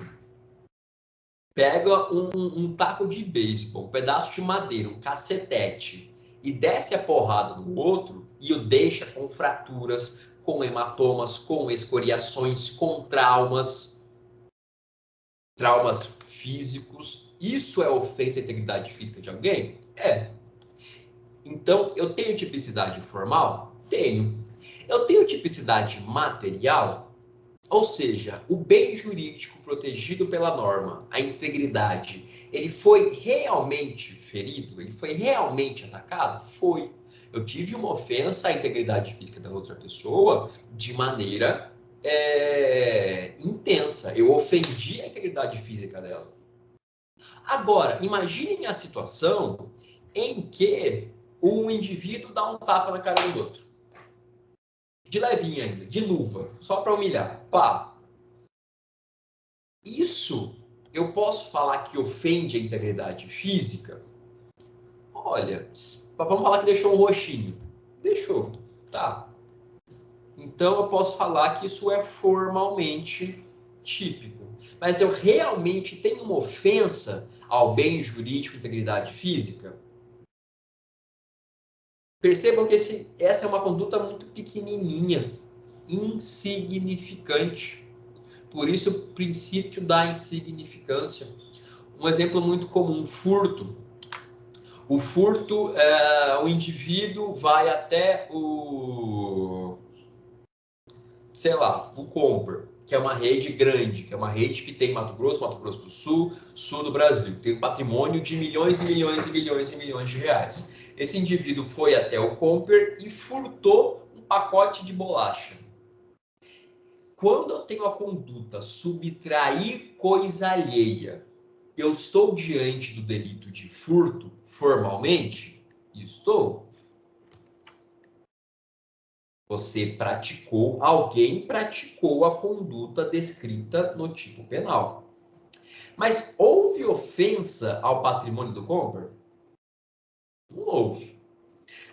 pega um taco de beisebol, um pedaço de madeira, um cacetete, e desce a porrada no outro e o deixa com fraturas, com hematomas, com escoriações, com traumas físicos, isso é ofensa à integridade física de alguém? É. Então, eu tenho tipicidade formal? Tenho. Eu tenho tipicidade material? Ou seja, o bem jurídico protegido pela norma, a integridade, ele foi realmente ferido? Ele foi realmente atacado? Foi. Eu tive uma ofensa à integridade física da outra pessoa de maneira intensa. Eu ofendi a integridade física dela. Agora, imaginem a situação em que um indivíduo dá um tapa na cara do outro. De levinho ainda, de luva, só para humilhar. Pá. Isso, eu posso falar que ofende a integridade física? Olha, vamos falar que deixou um roxinho. Deixou, tá. Então, eu posso falar que isso é formalmente típico. Mas eu realmente tenho uma ofensa ao bem jurídico e integridade física? Percebam que essa é uma conduta muito pequenininha, insignificante. Por isso, o princípio da insignificância. Um exemplo muito comum, furto. O furto, o indivíduo vai até o Comper, que é uma rede grande, que é uma rede que tem Mato Grosso do Sul, sul do Brasil, tem um patrimônio de milhões e milhões e milhões e milhões de reais. Esse indivíduo foi até o Comper e furtou um pacote de bolacha. Quando eu tenho a conduta subtrair coisa alheia, eu estou diante do delito de furto formalmente? Estou. Alguém praticou a conduta descrita no tipo penal. Mas houve ofensa ao patrimônio do Comper? Não houve.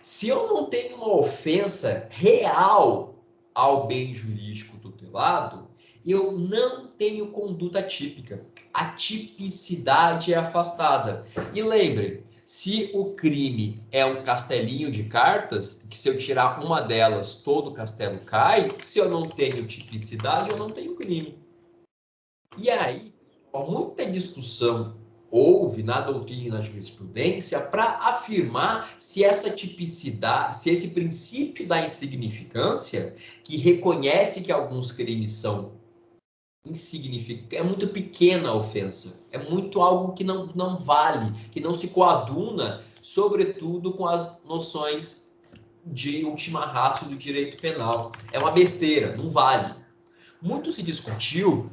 Se eu não tenho uma ofensa real ao bem jurídico tutelado, eu não tenho conduta típica. A tipicidade é afastada. E lembre, se o crime é um castelinho de cartas, que se eu tirar uma delas, todo o castelo cai, se eu não tenho tipicidade, eu não tenho crime. E aí, muita discussão houve na doutrina e na jurisprudência para afirmar se essa tipicidade, se esse princípio da insignificância, que reconhece que alguns crimes são insignificantes, é muito pequena a ofensa, é muito algo que não vale, que não se coaduna, sobretudo com as noções de última ratio do direito penal. É uma besteira, não vale. Muito se discutiu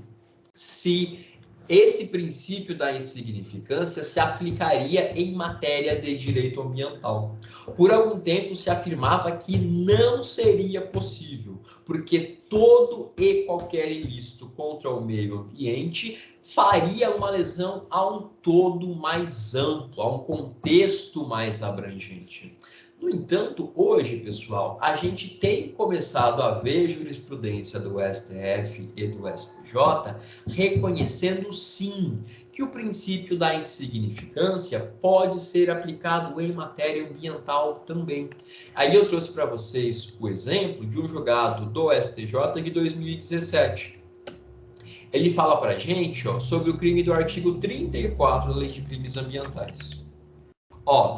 se esse princípio da insignificância se aplicaria em matéria de direito ambiental. Por algum tempo se afirmava que não seria possível, porque todo e qualquer ilícito contra o meio ambiente faria uma lesão a um todo mais amplo, a um contexto mais abrangente. No entanto, hoje, pessoal, a gente tem começado a ver jurisprudência do STF e do STJ reconhecendo sim que o princípio da insignificância pode ser aplicado em matéria ambiental também. Aí eu trouxe para vocês o exemplo de um julgado do STJ de 2017. Ele fala para a gente sobre o crime do artigo 34 da Lei de Crimes Ambientais.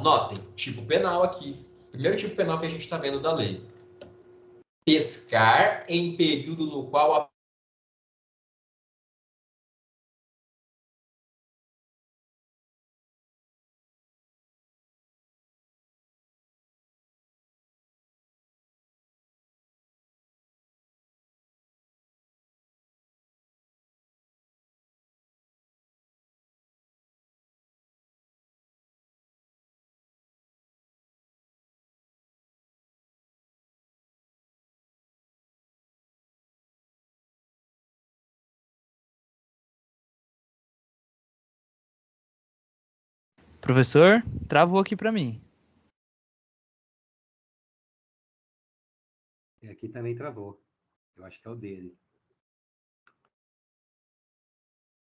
Notem, tipo penal aqui. Primeiro tipo penal que a gente está vendo da lei. Pescar em período no qual a Professor, travou aqui para mim. Aqui também travou. Eu acho que é o dele.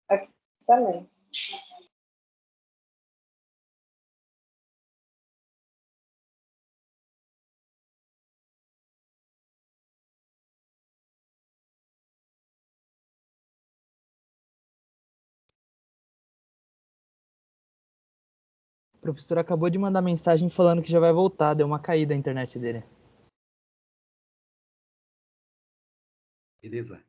Aqui também. O professor acabou de mandar mensagem falando que já vai voltar, deu uma caída a internet dele. Beleza?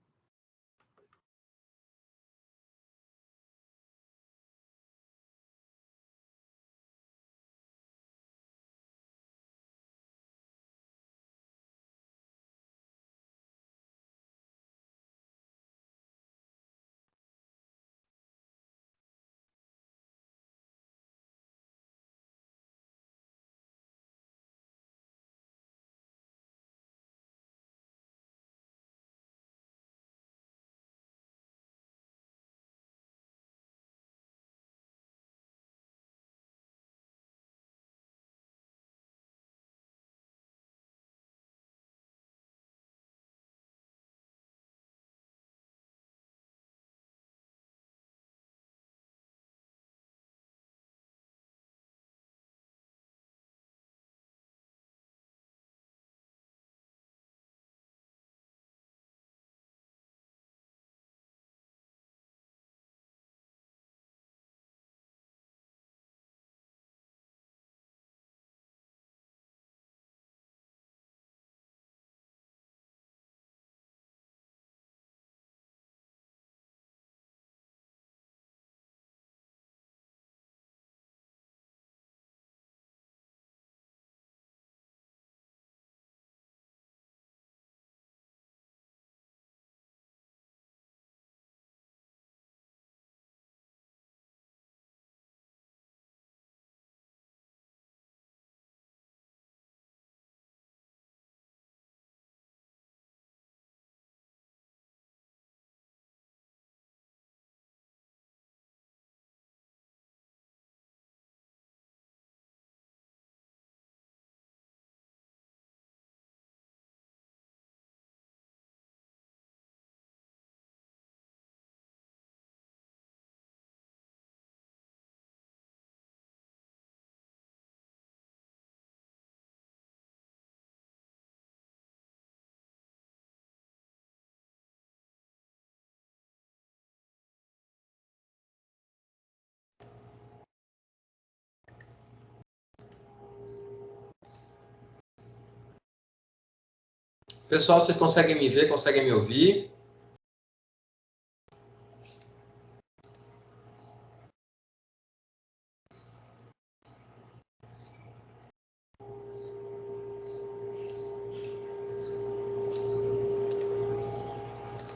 Pessoal, vocês conseguem me ver? Conseguem me ouvir?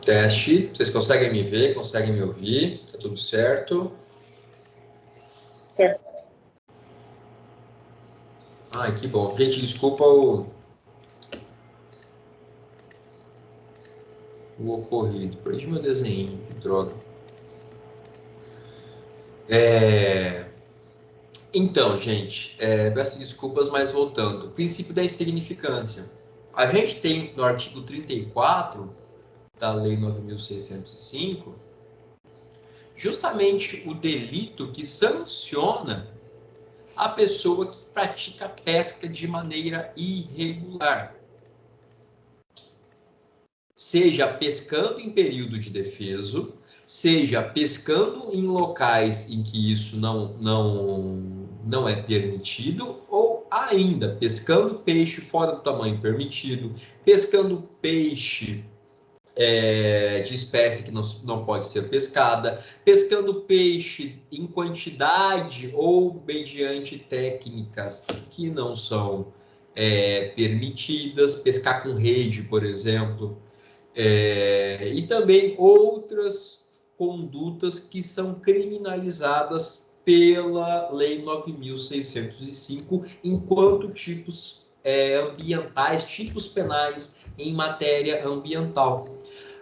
Teste. Vocês conseguem me ver? Conseguem me ouvir? Tá tudo certo? Certo. Ai, que bom. Gente, desculpa o ocorrido. Perdi meu desenho, que droga. Então, gente, peço desculpas, mas voltando. O princípio da insignificância. A gente tem no artigo 34 da Lei 9.605 justamente o delito que sanciona a pessoa que pratica pesca de maneira irregular. Seja pescando em período de defeso, seja pescando em locais em que isso não é permitido, ou ainda pescando peixe fora do tamanho permitido, pescando peixe de espécie que não pode ser pescada, pescando peixe em quantidade ou mediante técnicas que não são permitidas, pescar com rede, por exemplo, e também outras condutas que são criminalizadas pela Lei 9.605 enquanto tipos ambientais, tipos penais em matéria ambiental.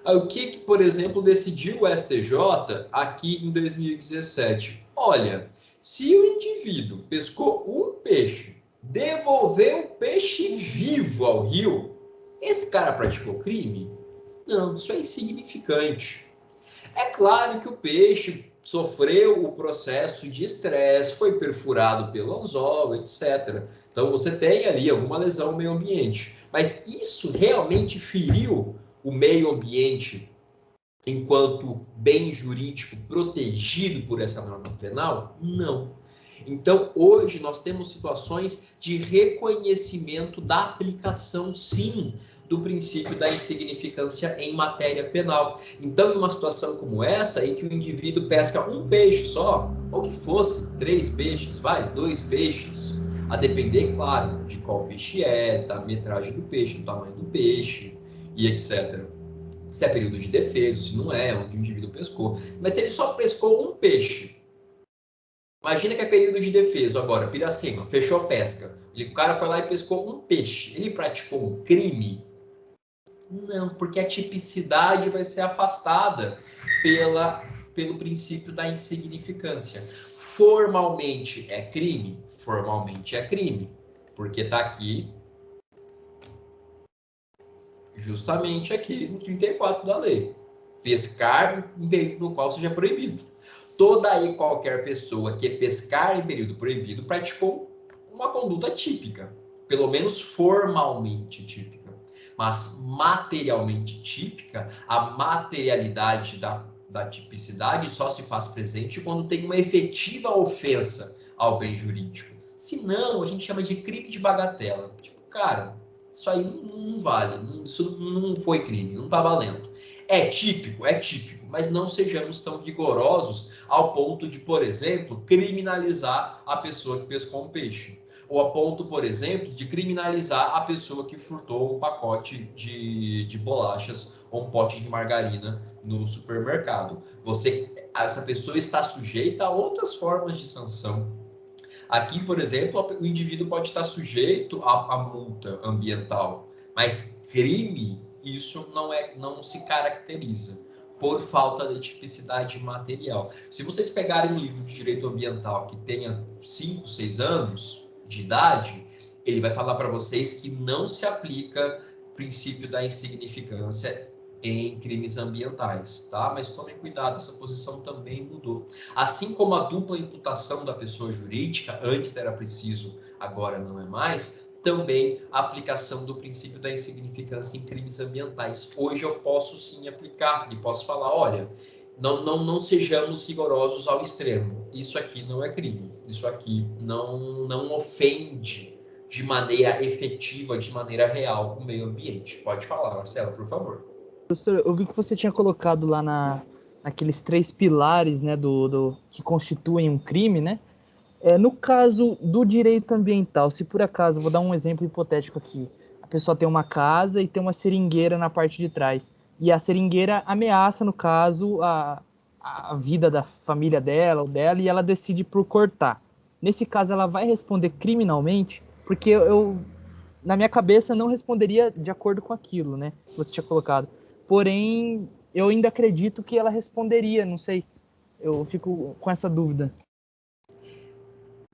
O que, por exemplo, decidiu o STJ aqui em 2017? Olha, se o indivíduo pescou um peixe, devolveu o peixe vivo ao rio, esse cara praticou crime? Não, isso é insignificante. É claro que o peixe sofreu o processo de estresse, foi perfurado pelo anzol, etc. Então você tem ali alguma lesão ao meio ambiente. Mas isso realmente feriu o meio ambiente enquanto bem jurídico protegido por essa norma penal? Não. Então, hoje nós temos situações de reconhecimento da aplicação, sim, do princípio da insignificância em matéria penal. Então, em uma situação como essa, em que o indivíduo pesca um peixe só, ou que fosse 3 peixes, 2 peixes, a depender, claro, de qual peixe da metragem do peixe, do tamanho do peixe e etc. Se é período de defesa, se não é, onde o indivíduo pescou. Mas se ele só pescou um peixe, imagina que é período de defesa agora, Piracema, fechou a pesca. O cara foi lá e pescou um peixe. Ele praticou um crime? Não, porque a tipicidade vai ser afastada pelo princípio da insignificância. Formalmente é crime? Formalmente é crime. Porque está aqui, justamente aqui no 34 da lei. Pescar em período no qual seja proibido. Toda e qualquer pessoa que pescar em período proibido praticou uma conduta típica, pelo menos formalmente típica. Mas materialmente típica, a materialidade da tipicidade só se faz presente quando tem uma efetiva ofensa ao bem jurídico. Se não, a gente chama de crime de bagatela. Tipo, cara, isso aí não vale, isso não foi crime, não tá valendo. É típico, mas não sejamos tão rigorosos ao ponto de, por exemplo, criminalizar a pessoa que pescou um peixe. Ou a ponto, por exemplo, de criminalizar a pessoa que furtou um pacote de bolachas ou um pote de margarina no supermercado. Essa pessoa está sujeita a outras formas de sanção. Aqui, por exemplo, o indivíduo pode estar sujeito à multa ambiental, mas crime, isso não se caracteriza por falta de tipicidade material. Se vocês pegarem um livro de direito ambiental que tenha 5, 6 anos de idade, ele vai falar para vocês que não se aplica o princípio da insignificância em crimes ambientais, tá? Mas tomem cuidado, essa posição também mudou. Assim como a dupla imputação da pessoa jurídica, antes era preciso, agora não é mais, também a aplicação do princípio da insignificância em crimes ambientais. Hoje eu posso sim aplicar e posso falar, olha, não sejamos rigorosos ao extremo. Isso aqui não é crime. Isso aqui não ofende de maneira efetiva, de maneira real, o meio ambiente. Pode falar, Marcelo, por favor. Professor, eu vi que você tinha colocado lá naqueles 3 pilares, né, que constituem um crime, né? No caso do direito ambiental, se por acaso, vou dar um exemplo hipotético aqui, a pessoa tem uma casa e tem uma seringueira na parte de trás, e a seringueira ameaça, no caso, a vida da família dela ou dela, e ela decide por cortar. Nesse caso, ela vai responder criminalmente, porque na minha cabeça, não responderia de acordo com aquilo, né, que você tinha colocado. Porém, eu ainda acredito que ela responderia, não sei, eu fico com essa dúvida.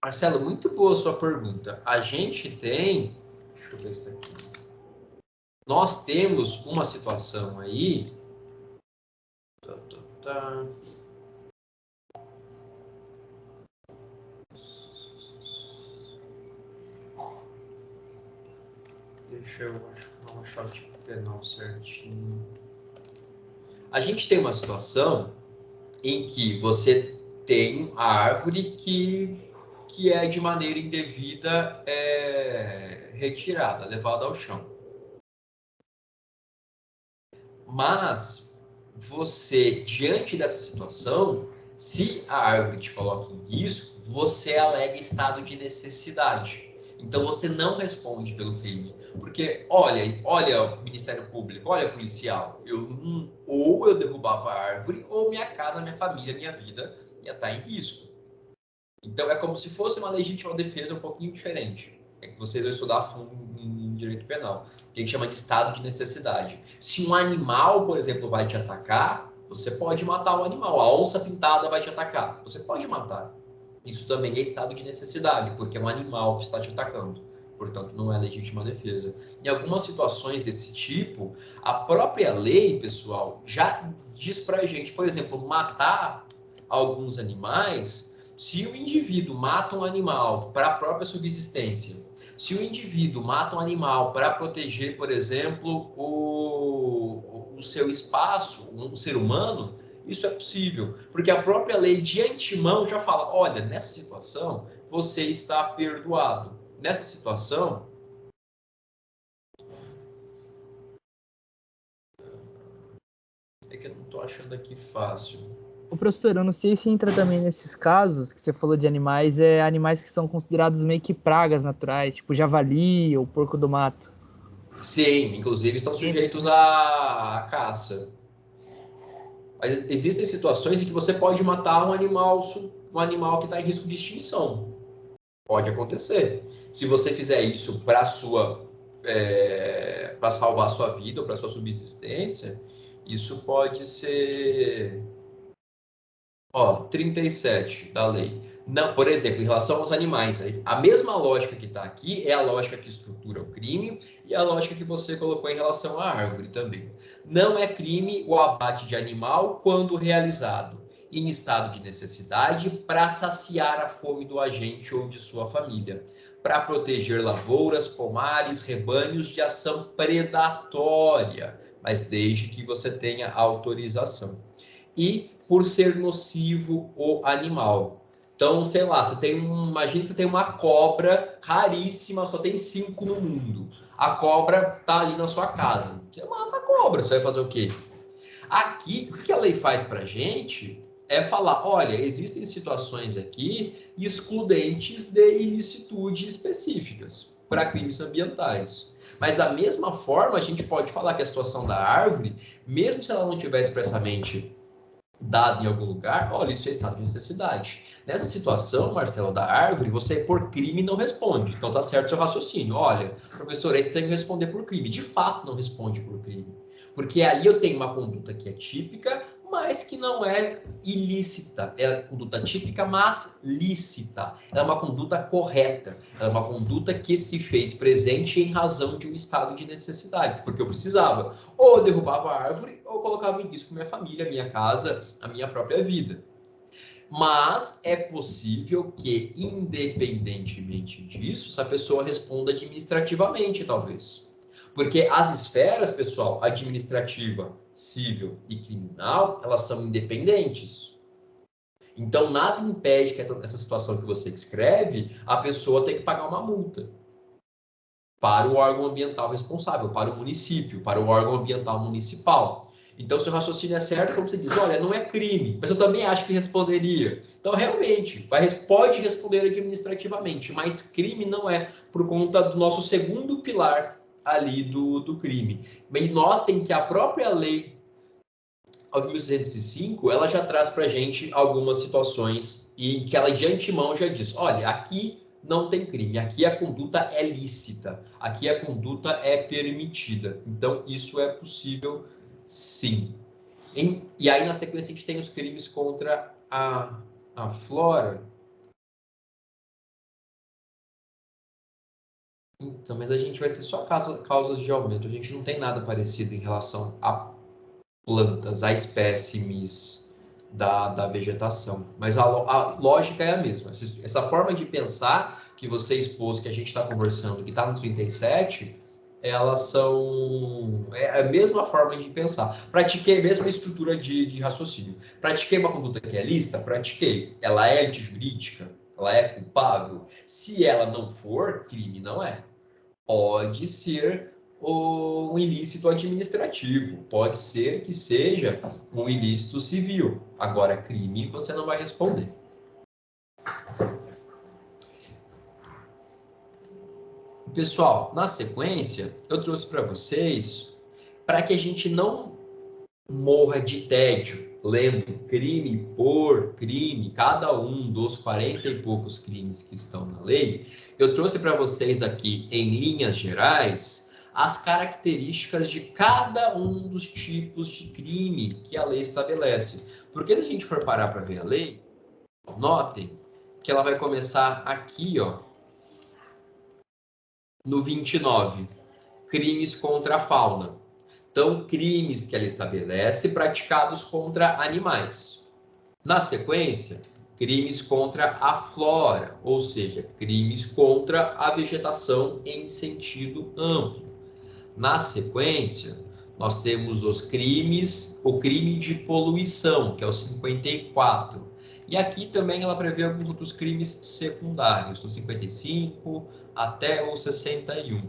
Marcelo, muito boa a sua pergunta. A gente tem... Deixa eu ver isso aqui. Nós temos uma situação aí... Deixa eu achar o tipo penal certinho. A gente tem uma situação em que você tem a árvore que é de maneira indevida retirada, levada ao chão. Mas você, diante dessa situação, se a árvore te coloca em risco, você alega estado de necessidade. Então você não responde pelo crime. Porque, olha o Ministério Público, olha policial, ou eu derrubava a árvore, ou minha casa, minha família, minha vida ia estar em risco. Então é como se fosse uma legítima defesa um pouquinho diferente. É que vocês vão estudar em direito penal, que a gente chama de estado de necessidade. Se um animal, por exemplo, vai te atacar, você pode matar o animal. A onça pintada vai te atacar, você pode matar. Isso também é estado de necessidade, porque é um animal que está te atacando. Portanto, não é legítima defesa. Em algumas situações desse tipo, a própria lei, pessoal, já diz pra gente, por exemplo, matar alguns animais. Se o indivíduo mata um animal para a própria subsistência, se o indivíduo mata um animal para proteger, por exemplo, o seu espaço, o ser humano, isso é possível, porque a própria lei de antemão já fala, olha, nessa situação você está perdoado. Nessa situação, é que eu não estou achando aqui fácil. O professor, eu não sei se entra também nesses casos que você falou de animais, animais que são considerados meio que pragas naturais, tipo javali ou porco do mato. Sim, inclusive estão sujeitos à caça. Mas existem situações em que você pode matar um animal que está em risco de extinção. Pode acontecer. Se você fizer isso para salvar a sua vida ou para sua subsistência, isso pode ser 37 da lei. Não, por exemplo, em relação aos animais, a mesma lógica que está aqui é a lógica que estrutura o crime e a lógica que você colocou em relação à árvore também. Não é crime o abate de animal quando realizado em estado de necessidade para saciar a fome do agente ou de sua família, para proteger lavouras, pomares, rebanhos de ação predatória, mas desde que você tenha autorização. E por ser nocivo o animal. Então, sei lá, imagina que você tem uma cobra raríssima, só tem 5 no mundo. A cobra tá ali na sua casa. Você mata a cobra, você vai fazer o quê? Aqui, o que a lei faz pra gente é falar, olha, existem situações aqui excludentes de ilicitude específicas para crimes ambientais. Mas da mesma forma, a gente pode falar que a situação da árvore, mesmo se ela não tiver expressamente dado em algum lugar, olha, isso é estado de necessidade. Nessa situação, Marcelo, da árvore, você por crime não responde. Então tá certo o seu raciocínio. Olha, professor, é estranho responder por crime. De fato, não responde por crime. Porque ali eu tenho uma conduta que é típica, mas que não é ilícita. É conduta típica, mas lícita. Ela é uma conduta correta. Ela é uma conduta que se fez presente em razão de um estado de necessidade. Porque eu precisava. Ou eu derrubava a árvore, ou eu colocava em risco minha família, minha casa, a minha própria vida. Mas é possível que, independentemente disso, essa pessoa responda administrativamente, talvez. Porque as esferas, pessoal, administrativa, civil e criminal, elas são independentes. Então, nada impede que essa situação que você escreve, a pessoa tenha que pagar uma multa. para o órgão ambiental responsável, para o município, para o órgão ambiental municipal. Então, seu raciocínio é certo quando você diz, olha, não é crime, mas eu também acho que responderia. Então, realmente, pode responder administrativamente, mas crime não é, por conta do nosso segundo pilar ali do crime. E notem que a própria lei 9.605, ela já traz para a gente algumas situações em que ela de antemão já diz, olha, aqui não tem crime, aqui a conduta é lícita, aqui a conduta é permitida. Então, isso é possível, sim. E aí, na sequência, a gente tem os crimes contra a flora. Então, mas a gente vai ter só causas de aumento, a gente não tem nada parecido em relação a plantas, a espécimes da vegetação. Mas a lógica é a mesma. Essa forma de pensar que você expôs, que a gente está conversando, que está no 37, elas são... É a mesma forma de pensar. Pratiquei a mesma estrutura de raciocínio. Pratiquei uma conduta que é lícita? Pratiquei. Ela é antijurídica? Ela é culpável? Se ela não for, crime não é. Pode ser um ilícito administrativo, pode ser que seja um ilícito civil. Agora, crime, você não vai responder. Pessoal, na sequência, eu trouxe para vocês, para que a gente não morra de tédio, lendo crime por crime, cada um dos 40 e poucos crimes que estão na lei, eu trouxe para vocês aqui, em linhas gerais, as características de cada um dos tipos de crime que a lei estabelece. Porque se a gente for parar para ver a lei, notem que ela vai começar aqui, ó, no 29, crimes contra a fauna. Então, crimes que ela estabelece praticados contra animais. Na sequência, crimes contra a flora, ou seja, crimes contra a vegetação em sentido amplo. Na sequência, nós temos o crime de poluição, que é o 54. E aqui também ela prevê alguns outros crimes secundários, do 55 até o 61.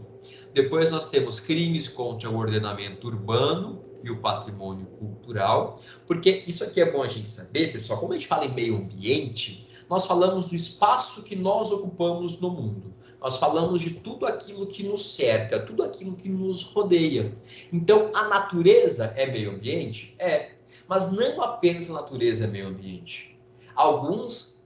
Depois nós temos crimes contra o ordenamento urbano e o patrimônio cultural, porque isso aqui é bom a gente saber, pessoal, como a gente fala em meio ambiente, nós falamos do espaço que nós ocupamos no mundo. Nós falamos de tudo aquilo que nos cerca, tudo aquilo que nos rodeia. Então, a natureza é meio ambiente? É. Mas não apenas a natureza é meio ambiente. Alguns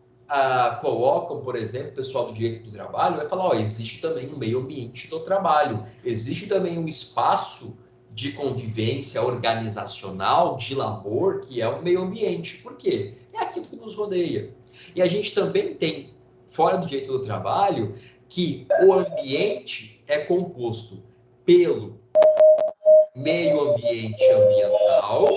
colocam, por exemplo, o pessoal do direito do trabalho vai falar, existe também um meio ambiente do trabalho, existe também um espaço de convivência organizacional, de labor, que é o meio ambiente. Por quê? É aquilo que nos rodeia. E a gente também tem, fora do direito do trabalho, que o ambiente é composto pelo meio ambiente ambiental,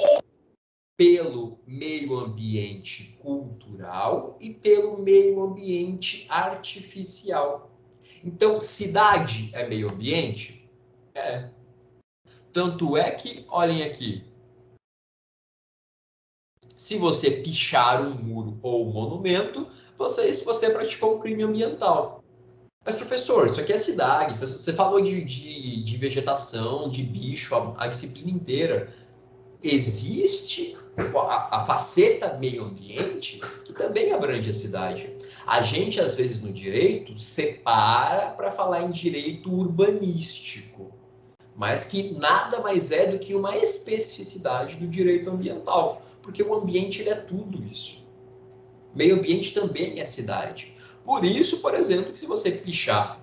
pelo meio ambiente cultural e pelo meio ambiente artificial. Então, cidade é meio ambiente? É. Tanto é que, olhem aqui, se você pichar um muro ou um monumento, você praticou um crime ambiental. Mas, professor, isso aqui é cidade, você falou de vegetação, de bicho, a disciplina inteira. Existe a faceta meio ambiente que também abrange a cidade. A gente, às vezes, no direito, separa para falar em direito urbanístico, mas que nada mais é do que uma especificidade do direito ambiental, porque o ambiente ele é tudo isso. Meio ambiente também é cidade. Por isso, por exemplo, que se você pichar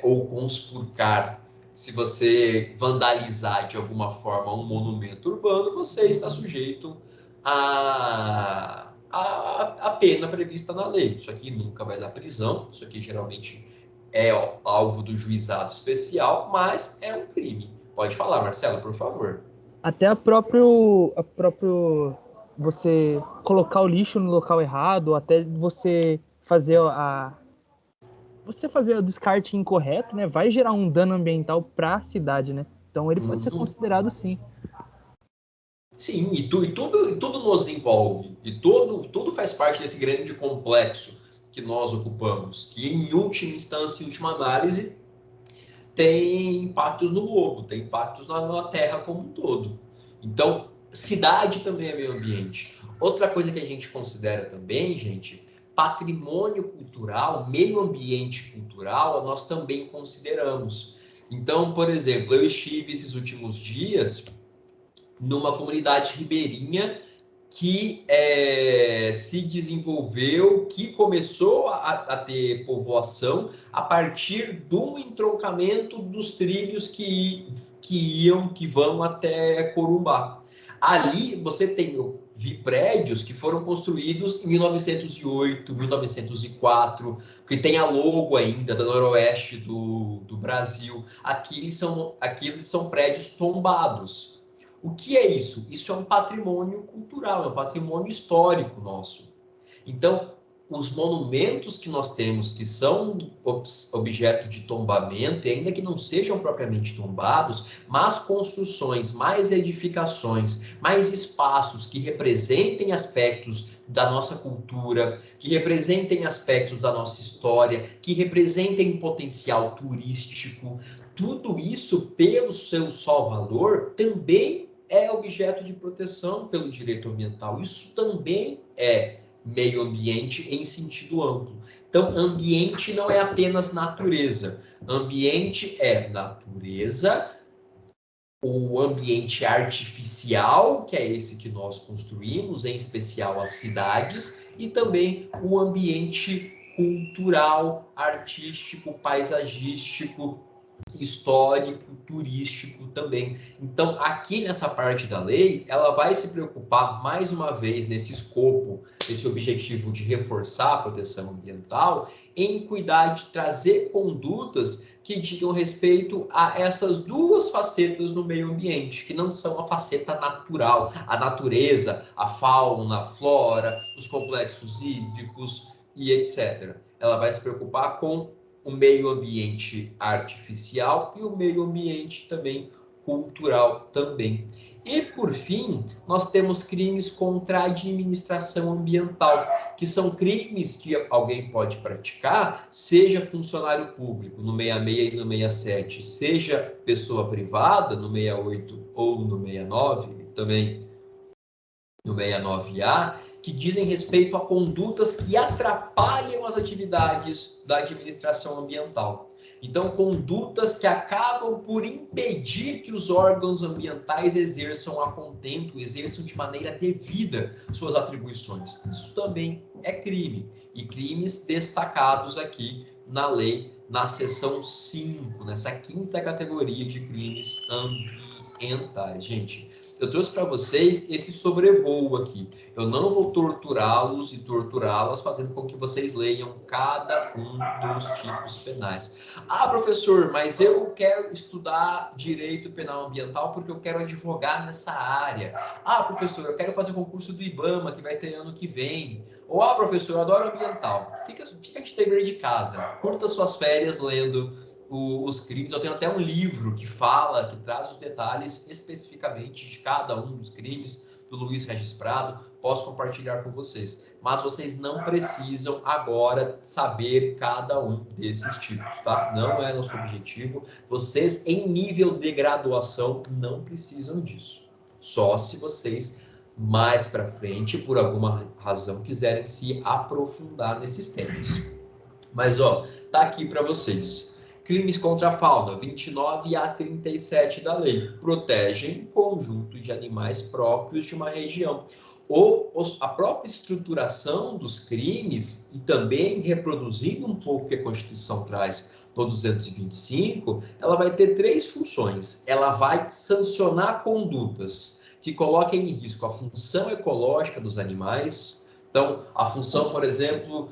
ou conspurcar, se você vandalizar de alguma forma um monumento urbano, você está sujeito à pena prevista na lei. Isso aqui nunca vai dar prisão, isso aqui geralmente é alvo do juizado especial, mas é um crime. Pode falar, Marcelo, por favor. Até você colocar o lixo no local errado, até você fazer o descarte incorreto, né, vai gerar um dano ambiental para a cidade, né? Então ele pode ser considerado sim. Sim, e tudo nos envolve, e tudo faz parte desse grande complexo que nós ocupamos, que em última instância, em última análise, tem impactos no globo, tem impactos na Terra como um todo. Então, cidade também é meio ambiente. Outra coisa que a gente considera também, gente, patrimônio cultural, meio ambiente cultural, nós também consideramos. Então, por exemplo, eu estive esses últimos dias numa comunidade ribeirinha que se desenvolveu, que começou a ter povoação a partir do entroncamento dos trilhos que vão até Corumbá. Ali você vi prédios que foram construídos em 1908, 1904, que tem a logo ainda do noroeste do Brasil. Aqueles são prédios tombados. O que é isso? Isso é um patrimônio cultural, é um patrimônio histórico nosso. Então, os monumentos que nós temos que são objeto de tombamento, e ainda que não sejam propriamente tombados, mas construções, mais edificações, mais espaços que representem aspectos da nossa cultura, que representem aspectos da nossa história, que representem potencial turístico, tudo isso, pelo seu só valor, também é objeto de proteção pelo direito ambiental. Isso também é meio ambiente em sentido amplo. Então, ambiente não é apenas natureza. Ambiente é natureza, o ambiente artificial, que é esse que nós construímos, em especial as cidades, e também o ambiente cultural, artístico, paisagístico, histórico, turístico também. Então, aqui nessa parte da lei, ela vai se preocupar, mais uma vez, nesse escopo, nesse objetivo de reforçar a proteção ambiental, em cuidar de trazer condutas que digam respeito a essas duas facetas do meio ambiente, que não são a faceta natural, a natureza, a fauna, a flora, os complexos hídricos e etc. Ela vai se preocupar com o meio ambiente artificial e o meio ambiente também cultural também. E, por fim, nós temos crimes contra a administração ambiental, que são crimes que alguém pode praticar, seja funcionário público, no 66 e no 67, seja pessoa privada, no 68 ou no 69, também no 69A, que dizem respeito a condutas que atrapalham as atividades da administração ambiental. Então, condutas que acabam por impedir que os órgãos ambientais exerçam a contento, exerçam de maneira devida suas atribuições. Isso também é crime, e crimes destacados aqui na lei, na seção 5, nessa quinta categoria de crimes ambientais. Gente, eu trouxe para vocês esse sobrevoo aqui. Eu não vou torturá-los e torturá-las, fazendo com que vocês leiam cada um dos tipos penais. Ah, professor, mas eu quero estudar direito penal ambiental porque eu quero advogar nessa área. Ah, professor, eu quero fazer o concurso do IBAMA, que vai ter ano que vem. Ou, ah, professor, eu adoro ambiental. Fica de dever de casa. Curta suas férias lendo os crimes. Eu tenho até um livro que traz os detalhes especificamente de cada um dos crimes, do Luiz Regis Prado, posso compartilhar com vocês. Mas vocês não precisam agora saber cada um desses tipos, tá? Não é nosso objetivo. Vocês, em nível de graduação, não precisam disso. Só se vocês, mais para frente, por alguma razão, quiserem se aprofundar nesses temas. Mas, ó, tá aqui para vocês. Crimes contra a fauna, 29 a 37 da lei, protegem conjunto de animais próprios de uma região. Ou a própria estruturação dos crimes, e também reproduzindo um pouco o que a Constituição traz no 225, ela vai ter três funções. Ela vai sancionar condutas que coloquem em risco a função ecológica dos animais. Então, a função, por exemplo,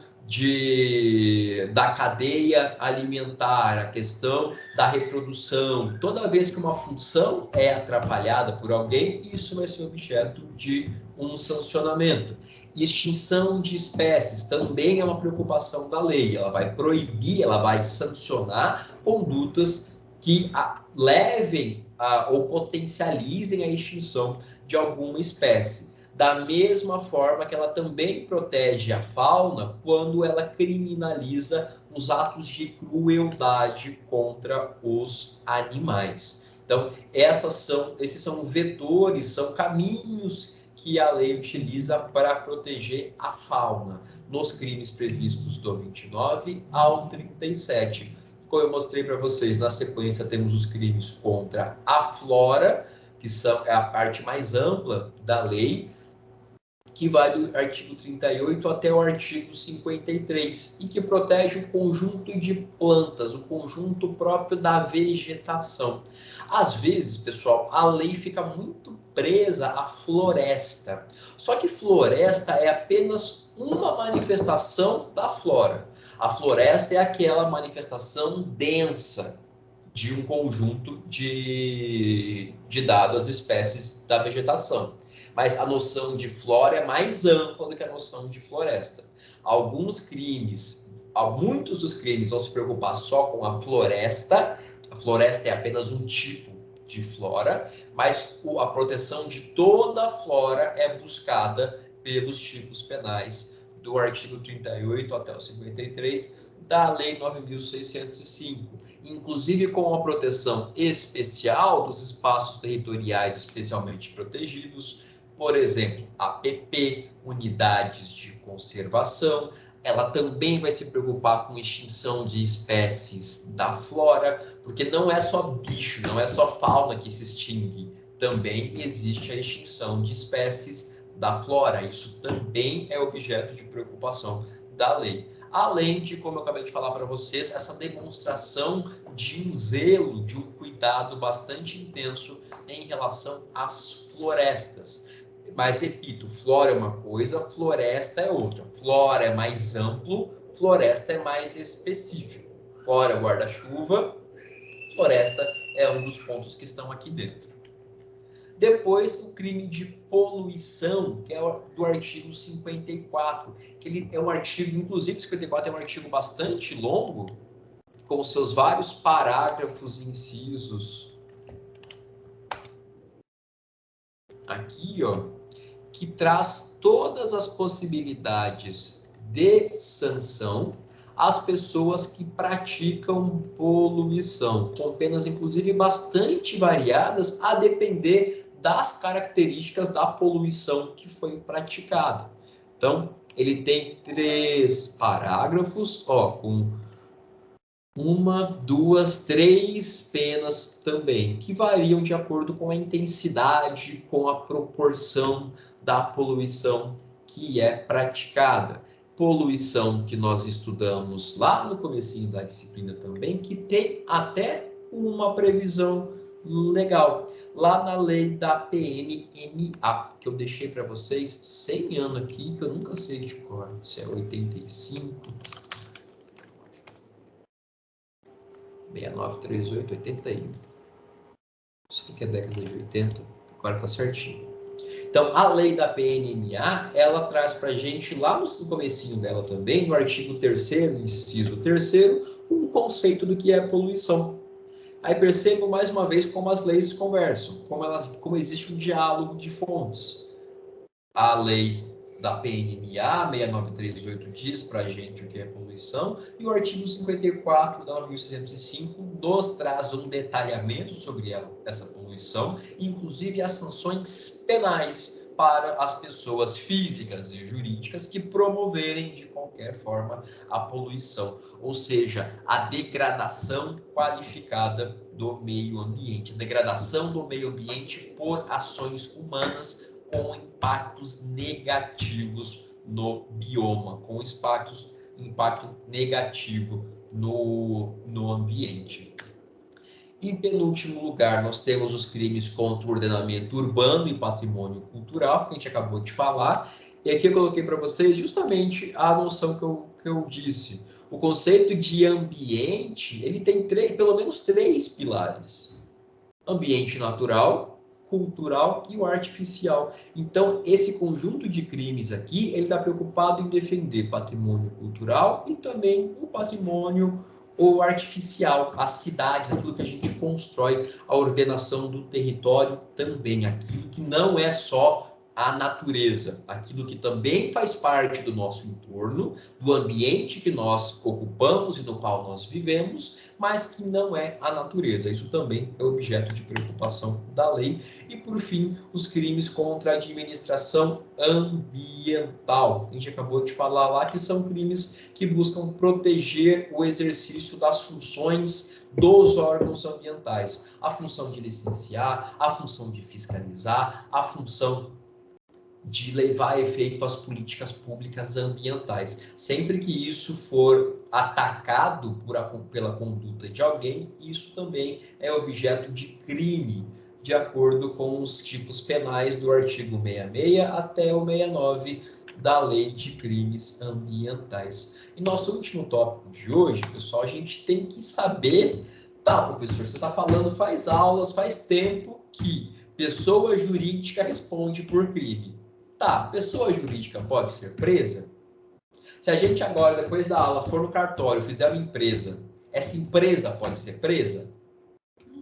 da cadeia alimentar, a questão da reprodução. Toda vez que uma função é atrapalhada por alguém, isso vai ser objeto de um sancionamento. Extinção de espécies também é uma preocupação da lei. Ela vai proibir, ela vai sancionar condutas que levem ou potencializem a extinção de alguma espécie. da mesma forma que ela também protege a fauna quando ela criminaliza os atos de crueldade contra os animais. Então, esses são vetores, são caminhos que a lei utiliza para proteger a fauna, nos crimes previstos do 29 ao 37. Como eu mostrei para vocês, na sequência temos os crimes contra a flora, que é a parte mais ampla da lei, que vai do artigo 38 até o artigo 53, e que protege o conjunto de plantas, o conjunto próprio da vegetação. Às vezes, pessoal, a lei fica muito presa à floresta. Só que floresta é apenas uma manifestação da flora. A floresta é aquela manifestação densa de um conjunto de dadas espécies da vegetação. Mas a noção de flora é mais ampla do que a noção de floresta. Muitos dos crimes vão se preocupar só com a floresta é apenas um tipo de flora, mas a proteção de toda a flora é buscada pelos tipos penais do artigo 38 até o 53 da Lei 9.605, inclusive com a proteção especial dos espaços territoriais especialmente protegidos, por exemplo, APP, unidades de conservação. Ela também vai se preocupar com extinção de espécies da flora, porque não é só bicho, não é só fauna que se extingue, também existe a extinção de espécies da flora. Isso também é objeto de preocupação da lei. Além de, como eu acabei de falar para vocês, essa demonstração de um zelo, de um cuidado bastante intenso em relação às florestas. Mas, repito, flora é uma coisa, floresta é outra. Flora é mais amplo, floresta é mais específico. Flora é guarda-chuva, floresta é um dos pontos que estão aqui dentro. Depois, o crime de poluição, que é do artigo 54, que ele é um artigo, inclusive 54 é um artigo bastante longo, com seus vários parágrafos e incisos. Aqui, ó, que traz todas as possibilidades de sanção às pessoas que praticam poluição, com penas, inclusive, bastante variadas, a depender das características da poluição que foi praticada. Então, ele tem 3 parágrafos, ó, com 1, 2, 3 penas também, que variam de acordo com a intensidade, com a proporção da poluição que é praticada. Poluição que nós estudamos lá no comecinho da disciplina também, que tem até uma previsão legal, lá na lei da PNMA, que eu deixei para vocês 100 anos aqui, que eu nunca sei de cor, se é 85... 6938, 81. Isso aqui é década de 80, agora tá certinho. Então, a lei da PNMA, ela traz pra gente, lá no comecinho dela também, no artigo 3º, inciso 3º, um conceito do que é poluição. Aí percebam mais uma vez como as leis conversam, como existe um diálogo de fontes. A lei da PNMA, 6938, diz para a gente o que é poluição, e o artigo 54 da 9.605 nos traz um detalhamento sobre essa poluição, inclusive as sanções penais para as pessoas físicas e jurídicas que promoverem de qualquer forma a poluição, ou seja, a degradação qualificada do meio ambiente, degradação do meio ambiente por ações humanas com impactos negativos no bioma, com impacto negativo no ambiente. Em penúltimo lugar, nós temos os crimes contra o ordenamento urbano e patrimônio cultural, que a gente acabou de falar. E aqui eu coloquei para vocês justamente a noção que eu disse. O conceito de ambiente, ele tem pelo menos 3 pilares. Ambiente natural, cultural e o artificial. Então, esse conjunto de crimes aqui, ele está preocupado em defender patrimônio cultural e também o patrimônio artificial, as cidades, aquilo que a gente constrói, a ordenação do território também, aquilo que não é só a natureza, aquilo que também faz parte do nosso entorno, do ambiente que nós ocupamos e no qual nós vivemos, mas que não é a natureza. Isso também é objeto de preocupação da lei. E, por fim, os crimes contra a administração ambiental. A gente acabou de falar lá que são crimes que buscam proteger o exercício das funções dos órgãos ambientais. A função de licenciar, a função de fiscalizar, a função de levar a efeito as políticas públicas ambientais. Sempre que isso for atacado pela conduta de alguém, isso também é objeto de crime, de acordo com os tipos penais do artigo 66 até o 69 da Lei de Crimes Ambientais. E nosso último tópico de hoje, pessoal, a gente tem que saber, tá, professor, você está falando faz aulas, faz tempo que pessoa jurídica responde por crime. Tá, pessoa jurídica pode ser presa? Se a gente agora, depois da aula, for no cartório, fizer uma empresa, essa empresa pode ser presa?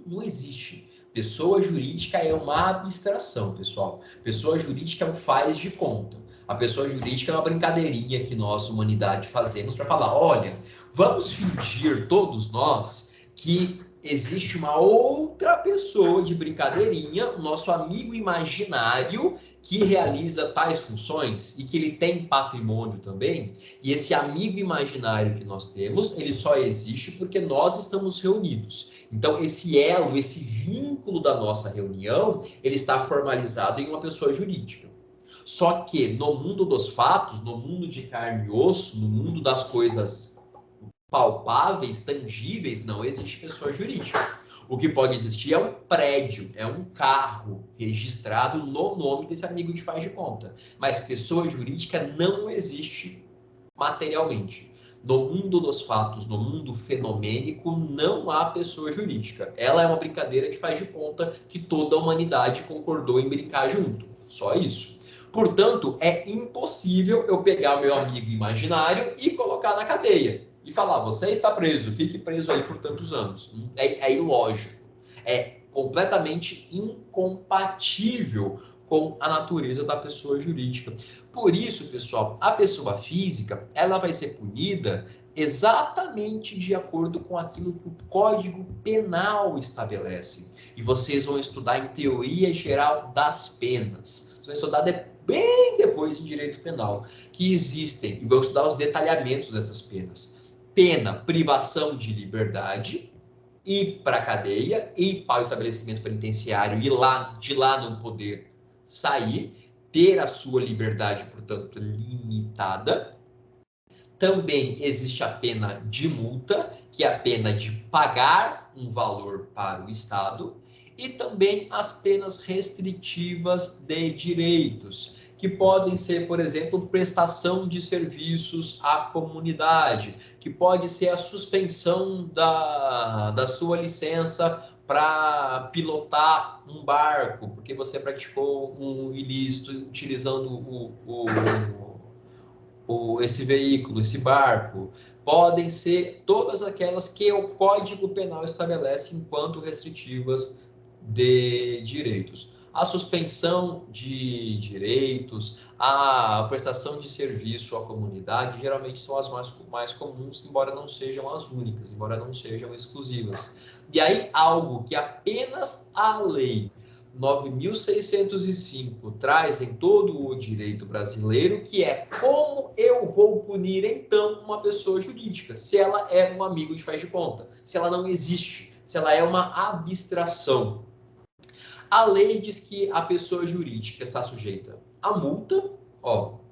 Não existe. Pessoa jurídica é uma abstração, pessoal. Pessoa jurídica é um faz de conta. A pessoa jurídica é uma brincadeirinha que nós, humanidade, fazemos para falar, olha, vamos fingir todos nós que existe uma outra pessoa de brincadeirinha, o nosso amigo imaginário, que realiza tais funções e que ele tem patrimônio também. E esse amigo imaginário que nós temos, ele só existe porque nós estamos reunidos. Então, esse elo, esse vínculo da nossa reunião, ele está formalizado em uma pessoa jurídica. Só que no mundo dos fatos, no mundo de carne e osso, no mundo das coisas palpáveis, tangíveis, não existe pessoa jurídica. O que pode existir é um prédio, é um carro registrado no nome desse amigo de faz de conta. Mas pessoa jurídica não existe materialmente. No mundo dos fatos, no mundo fenomênico, não há pessoa jurídica. Ela é uma brincadeira de faz de conta que toda a humanidade concordou em brincar junto. Só isso. Portanto, é impossível eu pegar o meu amigo imaginário e colocar na cadeia. E falar, você está preso, fique preso aí por tantos anos. É ilógico. É completamente incompatível com a natureza da pessoa jurídica. Por isso, pessoal, a pessoa física, ela vai ser punida exatamente de acordo com aquilo que o Código Penal estabelece. E vocês vão estudar em Teoria Geral das Penas. Vocês vão estudar bem depois em Direito Penal, que existem, e vão estudar os detalhamentos dessas penas. Pena, privação de liberdade, ir para a cadeia, ir para o estabelecimento penitenciário e de lá não poder sair, ter a sua liberdade, portanto, limitada. Também existe a pena de multa, que é a pena de pagar um valor para o Estado, e também as penas restritivas de direitos, que podem ser, por exemplo, prestação de serviços à comunidade, que pode ser a suspensão da sua licença para pilotar um barco, porque você praticou um ilícito utilizando esse veículo, esse barco. Podem ser todas aquelas que o Código Penal estabelece enquanto restritivas de direitos. A suspensão de direitos, a prestação de serviço à comunidade, geralmente são as mais comuns, embora não sejam as únicas, embora não sejam exclusivas. E aí, algo que apenas a lei 9.605 traz em todo o direito brasileiro, que é como eu vou punir, então, uma pessoa jurídica, se ela é um amigo de faz de conta, se ela não existe, se ela é uma abstração. A lei diz que a pessoa jurídica está sujeita a multa,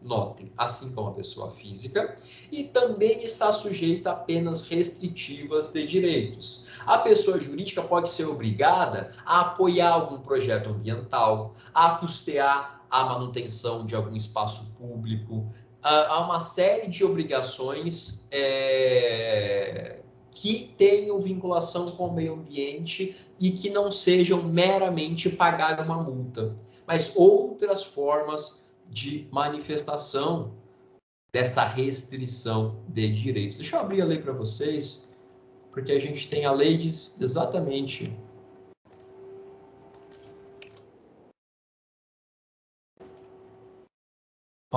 notem, assim como a pessoa física, e também está sujeita a penas restritivas de direitos. A pessoa jurídica pode ser obrigada a apoiar algum projeto ambiental, a custear a manutenção de algum espaço público, há uma série de obrigações que tenham vinculação com o meio ambiente e que não sejam meramente pagar uma multa, mas outras formas de manifestação dessa restrição de direitos. Deixa eu abrir a lei para vocês, porque a gente tem a lei diz exatamente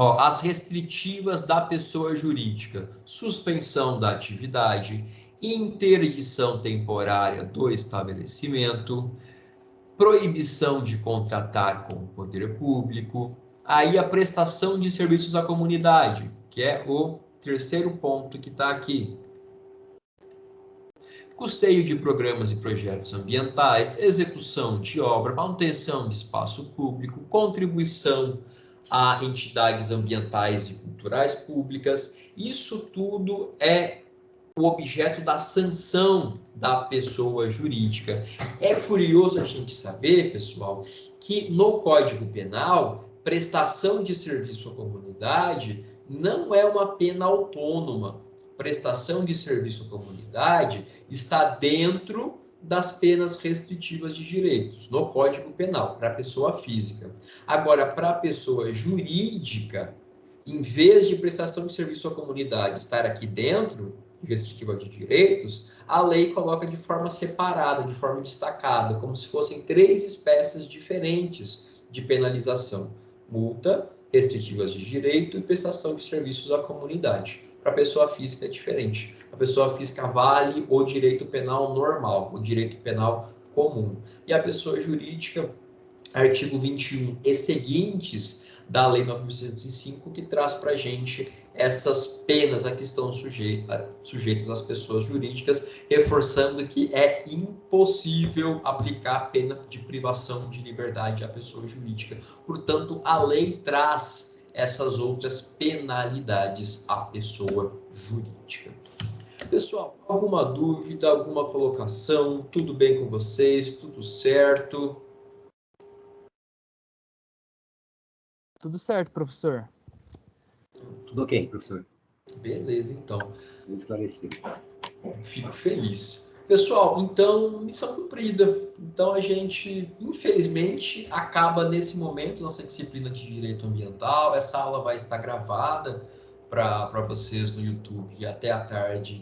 Ó, as restritivas da pessoa jurídica: suspensão da atividade, interdição temporária do estabelecimento, proibição de contratar com o poder público, aí a prestação de serviços à comunidade, que é o terceiro ponto que está aqui. Custeio de programas e projetos ambientais, execução de obra, manutenção de espaço público, contribuição a entidades ambientais e culturais públicas. Isso tudo é o objeto da sanção da pessoa jurídica. É curioso a gente saber, pessoal, que no Código Penal, prestação de serviço à comunidade não é uma pena autônoma. Prestação de serviço à comunidade está dentro das penas restritivas de direitos, no Código Penal, para a pessoa física. Agora, para a pessoa jurídica, em vez de prestação de serviço à comunidade estar aqui dentro, restritiva de direitos, a lei coloca de forma separada, de forma destacada, como se fossem 3 espécies diferentes de penalização: multa, restritivas de direito e prestação de serviços à comunidade. Para a pessoa física é diferente. A pessoa física vale o direito penal normal, o direito penal comum. E a pessoa jurídica, artigo 21 e seguintes da Lei 9.205, que traz para a gente essas penas a que estão sujeitas as pessoas jurídicas, reforçando que é impossível aplicar a pena de privação de liberdade à pessoa jurídica. Portanto, a lei traz essas outras penalidades à pessoa jurídica. Pessoal, alguma dúvida, alguma colocação? Tudo bem com vocês? Tudo certo? Tudo certo, professor. Tudo ok, professor. Beleza, então. Esclarecido. Fico feliz. Pessoal, então, missão cumprida. Então, a gente, infelizmente, acaba nesse momento nossa disciplina de Direito Ambiental. Essa aula vai estar gravada para vocês no YouTube até a tarde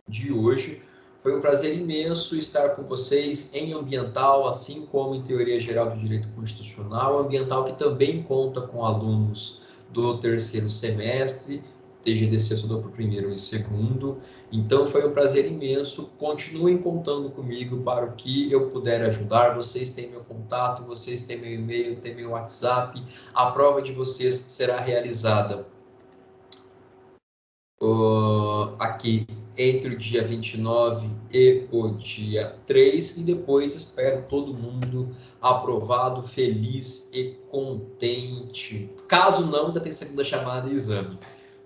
de hoje. Foi um prazer imenso estar com vocês em ambiental, assim como em teoria geral do direito constitucional. Ambiental que também conta com alunos do terceiro semestre, TGDC só dou para o primeiro e segundo. Então foi um prazer imenso. Continuem contando comigo para o que eu puder ajudar. Vocês têm meu contato, vocês têm meu e-mail, têm meu WhatsApp. A prova de vocês será realizada aqui entre o dia 29 e o dia 3, e depois espero todo mundo aprovado, feliz e contente. Caso não, ainda tem segunda chamada e exame.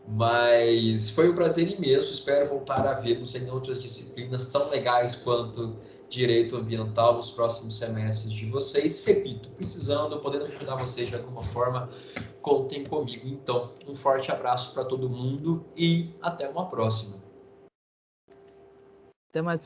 Mas foi um prazer imenso, espero voltar a vê-los em outras disciplinas tão legais quanto direito ambiental nos próximos semestres de vocês. Repito, precisando, podendo ajudar vocês de alguma forma, contem comigo. Então, um forte abraço para todo mundo e até uma próxima. Até mais.